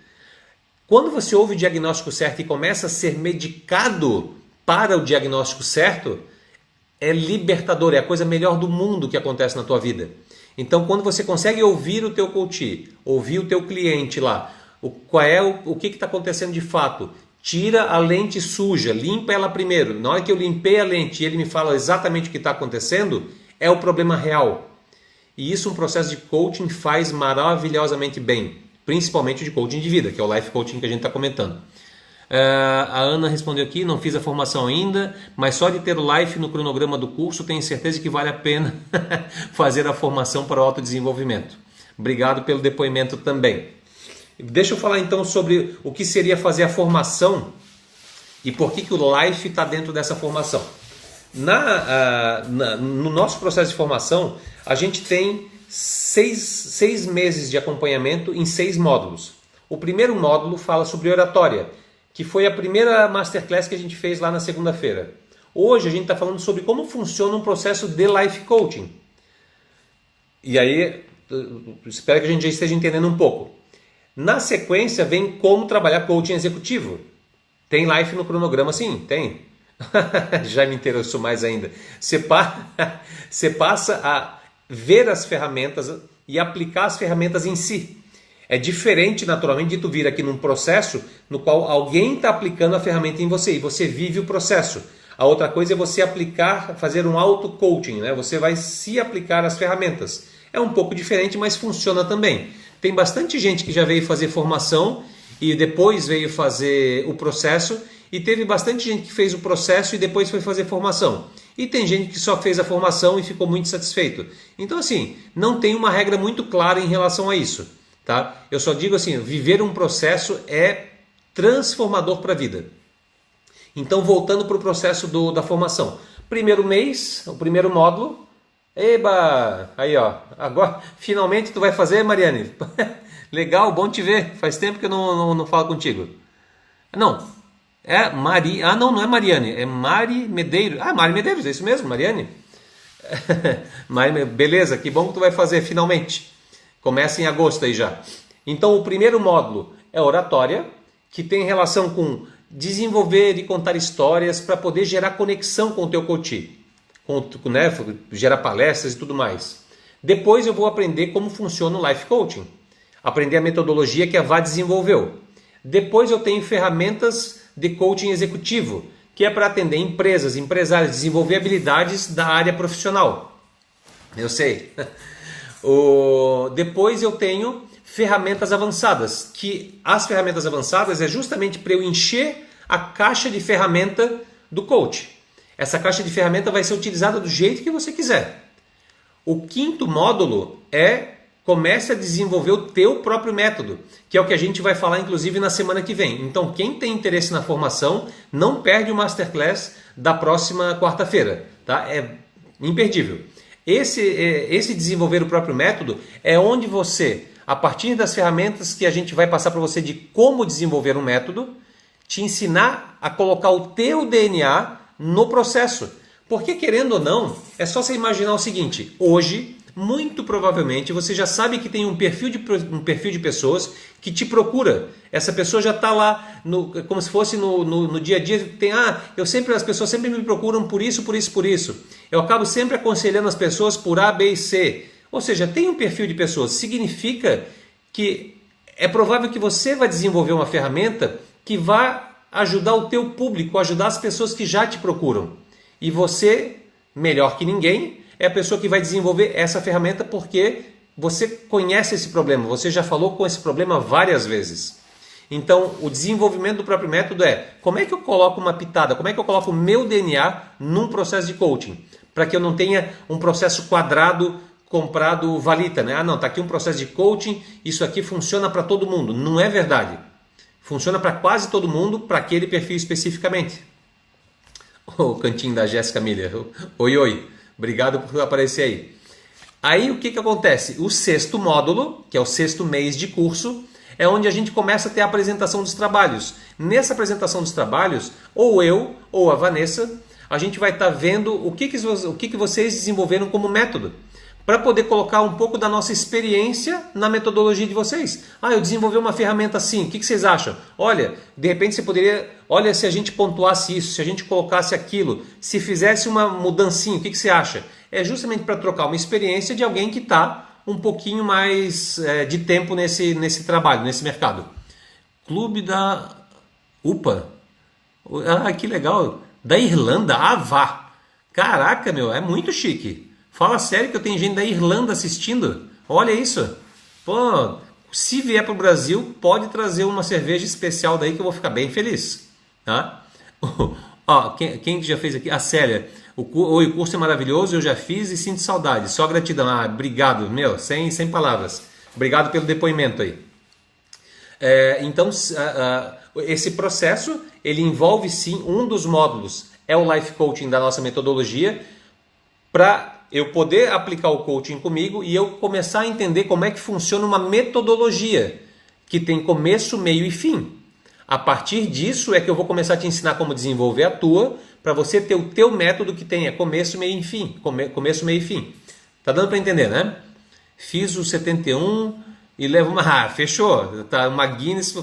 Speaker 1: Quando você ouve o diagnóstico certo e começa a ser medicado para o diagnóstico certo, é libertador, é a coisa melhor do mundo que acontece na tua vida. Então, quando você consegue ouvir o teu coach, ouvir o teu cliente lá, o que está acontecendo de fato, tira a lente suja, limpa ela primeiro. Na hora que eu limpei a lente e ele me fala exatamente o que está acontecendo, é o problema real. E isso um processo de coaching faz maravilhosamente bem, principalmente de coaching de vida, que é o life coaching que a gente está comentando. A Ana respondeu aqui, não fiz a formação ainda, mas só de ter o life no cronograma do curso tenho certeza que vale a pena fazer a formação para o autodesenvolvimento. Obrigado pelo depoimento também. Deixa eu falar então sobre o que seria fazer a formação e por que o life está dentro dessa formação. No nosso processo de formação, a gente tem 6 meses de acompanhamento em 6 módulos. O primeiro módulo fala sobre oratória, que foi a primeira masterclass que a gente fez lá na segunda-feira. Hoje a gente está falando sobre como funciona um processo de life coaching. E aí, espero que a gente já esteja entendendo um pouco. Na sequência vem como trabalhar coaching executivo. Tem life no cronograma? Sim, tem. Já me interessou mais ainda. Você passa a ver as ferramentas e aplicar as ferramentas em si. É diferente, naturalmente, de tu vir aqui num processo no qual alguém está aplicando a ferramenta em você e você vive o processo. A outra coisa é você aplicar, fazer um auto-coaching, né? Você vai se aplicar as ferramentas. É um pouco diferente, mas funciona também. Tem bastante gente que já veio fazer formação e depois veio fazer o processo, e teve bastante gente que fez o processo e depois foi fazer formação. E tem gente que só fez a formação e ficou muito satisfeito. Então, assim, não tem uma regra muito clara em relação a isso. Tá? Eu só digo assim, viver um processo é transformador para a vida. Então, voltando para o processo da formação. Primeiro mês, o primeiro módulo. Eba! Aí, ó. Agora, finalmente tu vai fazer, Mariane? Legal, bom te ver. Faz tempo que eu não falo contigo. Não, é Mari... Ah, não é Mariane. É Mari Medeiros. Ah, Mari Medeiros, é isso mesmo, Mariane? Beleza, que bom que tu vai fazer finalmente. Começa em agosto aí já. Então, o primeiro módulo é oratória, que tem relação com desenvolver e contar histórias para poder gerar conexão com o teu coach, né, gerar palestras e tudo mais. Depois eu vou aprender como funciona o life coaching, aprender a metodologia que a VA desenvolveu. Depois eu tenho ferramentas de coaching executivo, que é para atender empresas, empresários, desenvolver habilidades da área profissional. Eu sei. Depois eu tenho ferramentas avançadas, que as ferramentas avançadas é justamente para eu encher a caixa de ferramenta do coach. Essa caixa de ferramenta vai ser utilizada do jeito que você quiser. O quinto módulo é comece a desenvolver o teu próprio método, que é o que a gente vai falar inclusive na semana que vem. Então quem tem interesse na formação, não perde o Masterclass da próxima quarta-feira. Tá? É imperdível. Esse desenvolver o próprio método é onde você, a partir das ferramentas que a gente vai passar para você de como desenvolver um método, te ensinar a colocar o teu DNA no processo. Porque, querendo ou não, é só você imaginar o seguinte: hoje, muito provavelmente, você já sabe que tem um perfil de pessoas que te procura. Essa pessoa já está lá, como se fosse no dia a dia. As pessoas sempre me procuram por isso, por isso, por isso. Eu acabo sempre aconselhando as pessoas por A, B e C. Ou seja, tem um perfil de pessoas. Significa que é provável que você vai desenvolver uma ferramenta que vai ajudar o teu público, ajudar as pessoas que já te procuram. E você, melhor que ninguém, é a pessoa que vai desenvolver essa ferramenta porque você conhece esse problema, você já falou com esse problema várias vezes. Então, o desenvolvimento do próprio método é como é que eu coloco uma pitada, como é que eu coloco o meu DNA num processo de coaching, para que eu não tenha um processo quadrado, comprado valita, né? Não, tá aqui um processo de coaching, isso aqui funciona para todo mundo. Não é verdade. Funciona para quase todo mundo, para aquele perfil especificamente. O cantinho da Jéssica Miller. Oi, oi. Obrigado por aparecer aí. Aí o que acontece? O sexto módulo, que é o sexto mês de curso, é onde a gente começa a ter a apresentação dos trabalhos. Nessa apresentação dos trabalhos, ou eu ou a Vanessa, a gente vai estar vendo o que vocês desenvolveram como método, para poder colocar um pouco da nossa experiência na metodologia de vocês. Eu desenvolvi uma ferramenta assim, o que vocês acham? Olha, de repente você poderia, olha, se a gente pontuasse isso, se a gente colocasse aquilo, se fizesse uma mudancinha, o que você acha? É justamente para trocar uma experiência de alguém que está um pouquinho mais de tempo nesse trabalho, nesse mercado. Clube da UPA. Que legal. Da Irlanda, vá. Caraca, meu, é muito chique. Fala sério que eu tenho gente da Irlanda assistindo. Olha isso. Pô, se vier para o Brasil, pode trazer uma cerveja especial daí que eu vou ficar bem feliz. Tá? Quem já fez aqui? A Célia. O curso é maravilhoso, eu já fiz e sinto saudade. Só gratidão. Obrigado, meu, sem palavras. Obrigado pelo depoimento aí. Então, esse processo, ele envolve sim um dos módulos. É o Life Coaching da nossa metodologia, para eu poder aplicar o coaching comigo e eu começar a entender como é que funciona uma metodologia que tem começo, meio e fim. A partir disso é que eu vou começar a te ensinar como desenvolver a tua, para você ter o teu método que tenha começo, meio e fim. Começo, meio e fim. Tá dando para entender, né? Fiz o 71 e levo uma... Ah, fechou. Tá, uma Guinness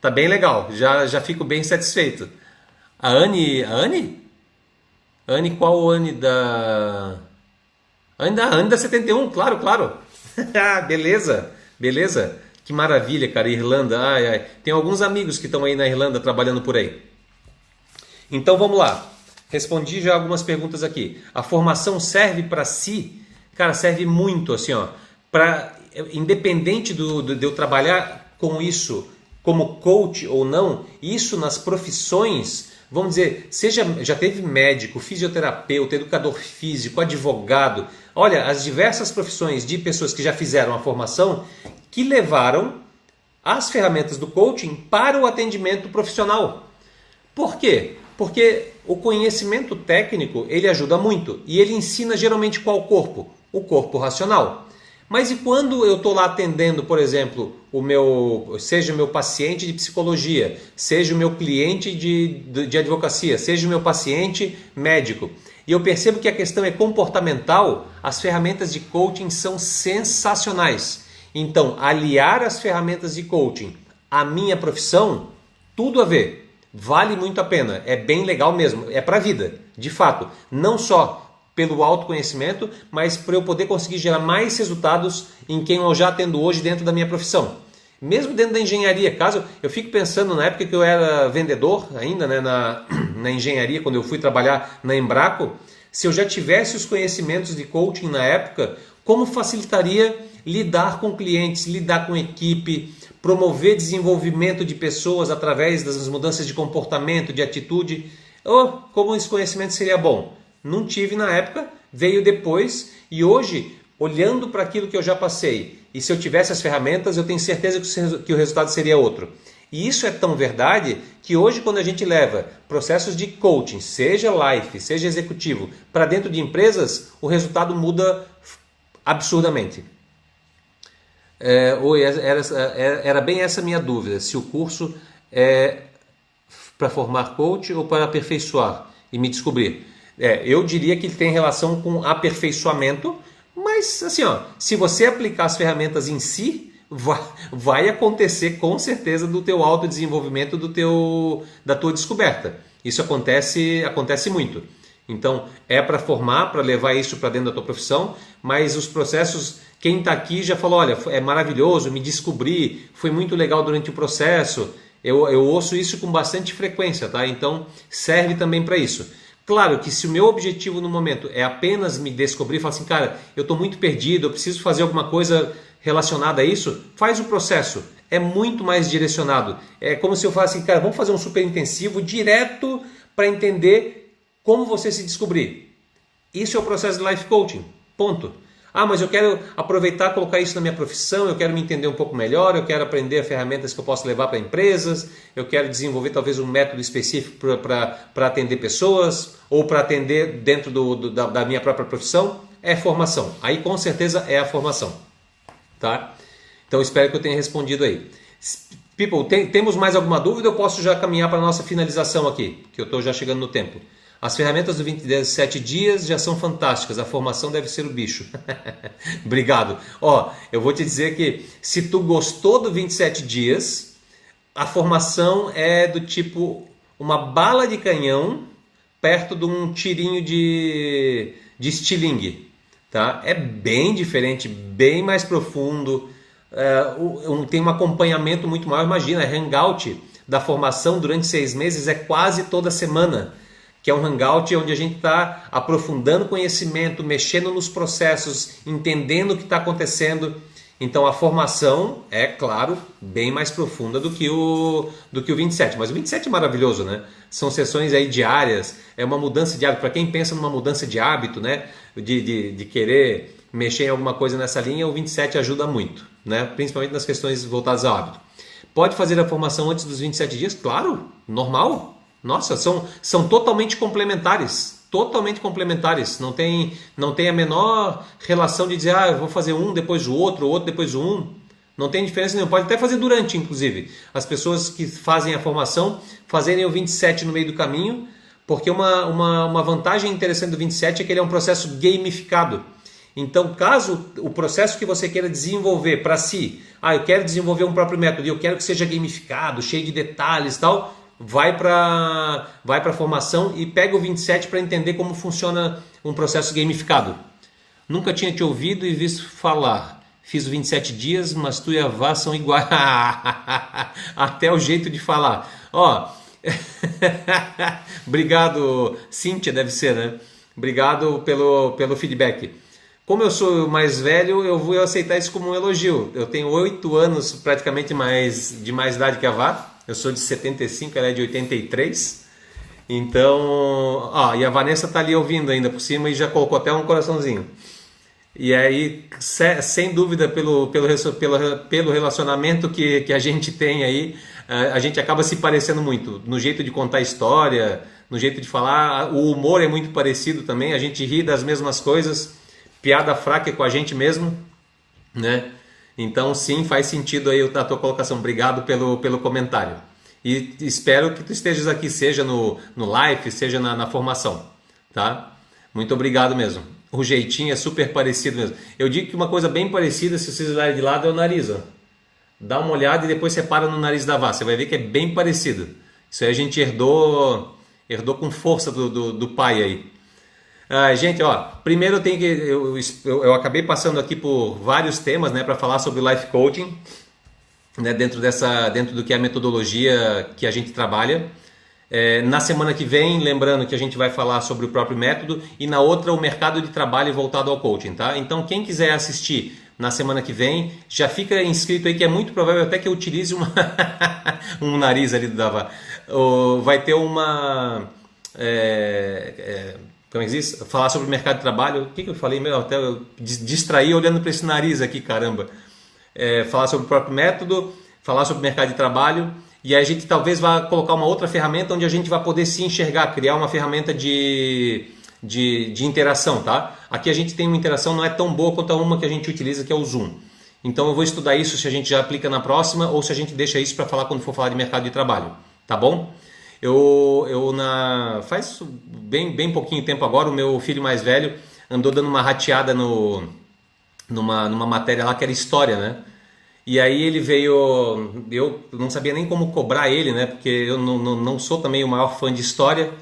Speaker 1: tá bem legal. Já fico bem satisfeito. A Anne... A Anne? Anne, qual Anne da... Anne da 71, claro, claro. Beleza, beleza. Que maravilha, cara, Irlanda. Ai, ai. Tem alguns amigos que estão aí na Irlanda trabalhando por aí. Então vamos lá. Respondi já algumas perguntas aqui. A formação serve para si? Cara, serve muito, assim, ó. Independente de eu trabalhar com isso como coach ou não, isso nas profissões, vamos dizer, já teve médico, fisioterapeuta, educador físico, advogado. Olha, as diversas profissões de pessoas que já fizeram a formação que levaram as ferramentas do coaching para o atendimento profissional. Por quê? Porque o conhecimento técnico, ele ajuda muito e ele ensina geralmente qual corpo? O corpo racional. Mas e quando eu estou lá atendendo, por exemplo, seja o meu paciente de psicologia, seja o meu cliente de advocacia, seja o meu paciente médico, e eu percebo que a questão é comportamental, as ferramentas de coaching são sensacionais. Então, aliar as ferramentas de coaching à minha profissão, tudo a ver. Vale muito a pena, é bem legal mesmo, é para a vida, de fato. Não só pelo autoconhecimento, mas para eu poder conseguir gerar mais resultados em quem eu já atendo hoje dentro da minha profissão. Mesmo dentro da engenharia, caso eu fico pensando na época que eu era vendedor ainda, né, na engenharia, quando eu fui trabalhar na Embraco, se eu já tivesse os conhecimentos de coaching na época, como facilitaria lidar com clientes, lidar com equipe, promover desenvolvimento de pessoas através das mudanças de comportamento, de atitude. Como esse conhecimento seria bom. Não tive na época, veio depois e hoje, olhando para aquilo que eu já passei, e se eu tivesse as ferramentas, eu tenho certeza que o resultado seria outro. E isso é tão verdade que hoje, quando a gente leva processos de coaching, seja life, seja executivo, para dentro de empresas, o resultado muda absurdamente. Era bem essa minha dúvida, se o curso é para formar coach ou para aperfeiçoar e me descobrir. Eu diria que ele tem relação com aperfeiçoamento, mas assim, ó, se você aplicar as ferramentas em si, vai acontecer com certeza do teu autodesenvolvimento, da tua descoberta. Isso acontece muito. Então, é para formar, para levar isso para dentro da tua profissão, mas os processos, quem está aqui já falou, olha, é maravilhoso, me descobri, foi muito legal durante o processo. Eu ouço isso com bastante frequência, tá? Então, serve também para isso. Claro que se o meu objetivo no momento é apenas me descobrir, falar assim, cara, eu estou muito perdido, eu preciso fazer alguma coisa relacionada a isso, faz o processo. É muito mais direcionado. É como se eu falasse assim, cara, vamos fazer um super intensivo direto para entender como você se descobrir. Isso é o processo de life coaching. Ponto. Ah, mas eu quero aproveitar e colocar isso na minha profissão, eu quero me entender um pouco melhor, eu quero aprender ferramentas que eu posso levar para empresas, eu quero desenvolver talvez um método específico para atender pessoas ou para atender dentro da minha própria profissão. É formação. Aí com certeza é a formação. Tá? Então espero que eu tenha respondido aí. People, temos mais alguma dúvida? Eu posso já caminhar para a nossa finalização aqui, que eu estou já chegando no tempo. As ferramentas do 27 dias já são fantásticas, a formação deve ser o bicho. Obrigado. Eu vou te dizer que se tu gostou do 27 dias, a formação é do tipo uma bala de canhão perto de um tirinho de estilingue. Tá? É bem diferente, bem mais profundo, tem um acompanhamento muito maior. Imagina, hangout da formação durante 6 meses é quase toda semana. Que é um hangout onde a gente está aprofundando conhecimento, mexendo nos processos, entendendo o que está acontecendo. Então a formação é, claro, bem mais profunda do que o 27. Mas o 27 é maravilhoso, né? São sessões aí diárias, é uma mudança de hábito. Para quem pensa numa mudança de hábito, né? De querer mexer em alguma coisa nessa linha, o 27 ajuda muito, né? Principalmente nas questões voltadas ao hábito. Pode fazer a formação antes dos 27 dias? Claro, normal. Nossa, são totalmente complementares. Totalmente complementares. Não tem a menor relação de dizer, eu vou fazer um depois o outro depois o um. Não tem diferença nenhuma. Pode até fazer durante, inclusive. As pessoas que fazem a formação, fazerem o 27 no meio do caminho, Porque uma vantagem interessante do 27 é que ele é um processo gamificado. Então, caso o processo que você queira desenvolver para si, eu quero desenvolver um próprio método e eu quero que seja gamificado, cheio de detalhes e tal, vai para a formação e pega o 27 para entender como funciona um processo gamificado. Nunca tinha te ouvido e visto falar. Fiz o 27 dias, mas tu e a Vá são iguais. Até o jeito de falar. Obrigado, Cíntia, deve ser, né? Obrigado pelo feedback. Como eu sou o mais velho, eu vou aceitar isso como um elogio. Eu tenho 8 anos praticamente de mais idade que a Vá. Eu sou de 75, ela é de 83. Então, e a Vanessa tá ali ouvindo ainda por cima e já colocou até um coraçãozinho. E aí, sem dúvida, pelo relacionamento que a gente tem aí, a gente acaba se parecendo muito. No jeito de contar história, no jeito de falar, o humor é muito parecido também, a gente ri das mesmas coisas, piada fraca é com a gente mesmo, né? Então, sim, faz sentido aí a tua colocação. Obrigado pelo comentário. E espero que tu estejas aqui, seja no live, seja na formação, tá? Muito obrigado mesmo. O jeitinho é super parecido mesmo. Eu digo que uma coisa bem parecida, se vocês olharem de lado, é o nariz. Ó. Dá uma olhada e depois você para no nariz da Vá. Você vai ver que é bem parecido. Isso aí a gente herdou com força do pai aí. Gente, primeiro eu acabei passando aqui por vários temas, né, para falar sobre life coaching, né, dentro do que é a metodologia que a gente trabalha. Na semana que vem, lembrando que a gente vai falar sobre o próprio método e na outra o mercado de trabalho voltado ao coaching, tá? Então quem quiser assistir na semana que vem, já fica inscrito aí que é muito provável até que eu utilize um nariz ali do Dava. Vai ter uma... como é que diz? Falar sobre o mercado de trabalho. O que eu falei? Até eu distraí olhando para esse nariz aqui, caramba. Falar sobre o próprio método, falar sobre o mercado de trabalho. E aí a gente talvez vá colocar uma outra ferramenta onde a gente vai poder se enxergar, criar uma ferramenta de interação, tá? Aqui a gente tem uma interação não é tão boa quanto a uma que a gente utiliza, que é o Zoom. Então eu vou estudar isso se a gente já aplica na próxima ou se a gente deixa isso para falar quando for falar de mercado de trabalho, tá bom? Faz bem pouquinho tempo agora, o meu filho mais velho andou dando uma rateada numa matéria lá que era história, né? E aí ele veio, eu não sabia nem como cobrar ele, né? Porque eu não sou também o maior fã de história.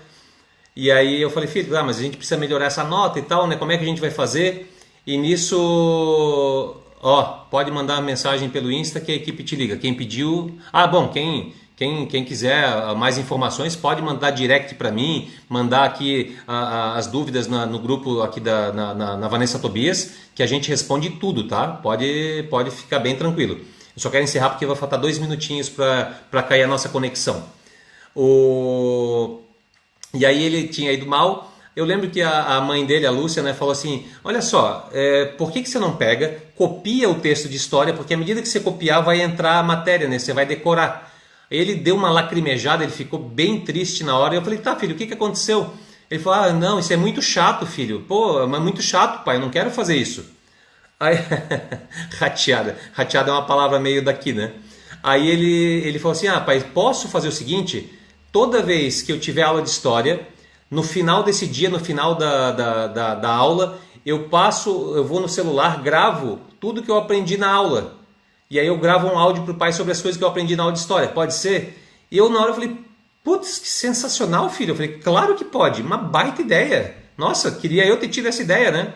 Speaker 1: E aí eu falei, filho, mas a gente precisa melhorar essa nota e tal, né? Como é que a gente vai fazer? E nisso, pode mandar uma mensagem pelo Insta que a equipe te liga. Quem pediu... bom, quem quiser mais informações pode mandar direct para mim, mandar aqui as dúvidas no grupo aqui na Vanessa Tobias, que a gente responde tudo, tá? Pode ficar bem tranquilo. Eu só quero encerrar porque vai faltar 2 minutinhos para cair a nossa conexão. E aí ele tinha ido mal. Eu lembro que a mãe dele, a Lúcia, né, falou assim, olha só, por que você não copia o texto de história, porque à medida que você copiar vai entrar a matéria, né, você vai decorar. Ele deu uma lacrimejada, ele ficou bem triste na hora. Eu falei, tá, filho, o que aconteceu? Ele falou, não, isso é muito chato, filho. Pô, mas é muito chato, pai, eu não quero fazer isso. Aí, rateada. Rateada é uma palavra meio daqui, né? Aí ele falou assim, pai, posso fazer o seguinte? Toda vez que eu tiver aula de história, no final desse dia, no final da aula, eu vou no celular, gravo tudo que eu aprendi na aula. E aí eu gravo um áudio para o pai sobre as coisas que eu aprendi na aula de história. Pode ser? E eu na hora eu falei, putz, que sensacional, filho. Eu falei, claro que pode. Uma baita ideia. Nossa, queria eu ter tido essa ideia, né?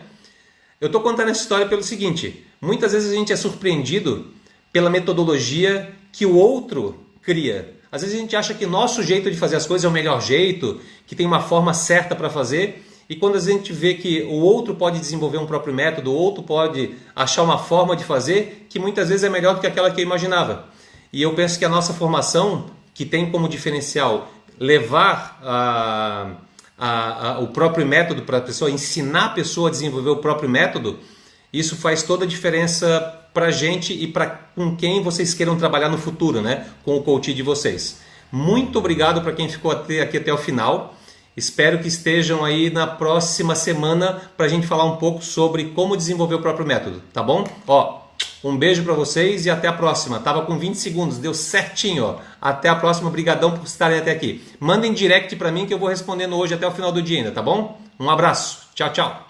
Speaker 1: Eu estou contando essa história pelo seguinte. Muitas vezes a gente é surpreendido pela metodologia que o outro cria. Às vezes a gente acha que nosso jeito de fazer as coisas é o melhor jeito, que tem uma forma certa para fazer. E quando a gente vê que o outro pode desenvolver um próprio método, o outro pode achar uma forma de fazer que muitas vezes é melhor do que aquela que eu imaginava. E eu penso que a nossa formação, que tem como diferencial levar o próprio método para a pessoa, ensinar a pessoa a desenvolver o próprio método, isso faz toda a diferença para a gente e para com quem vocês queiram trabalhar no futuro, né? Com o coach de vocês. Muito obrigado para quem ficou aqui até o final. Espero que estejam aí na próxima semana para a gente falar um pouco sobre como desenvolver o próprio método, tá bom? Um beijo para vocês e até a próxima. Tava com 20 segundos, deu certinho, ó. Até a próxima, brigadão por estarem até aqui. Mandem direct para mim que eu vou respondendo hoje até o final do dia ainda, tá bom? Um abraço. Tchau, tchau.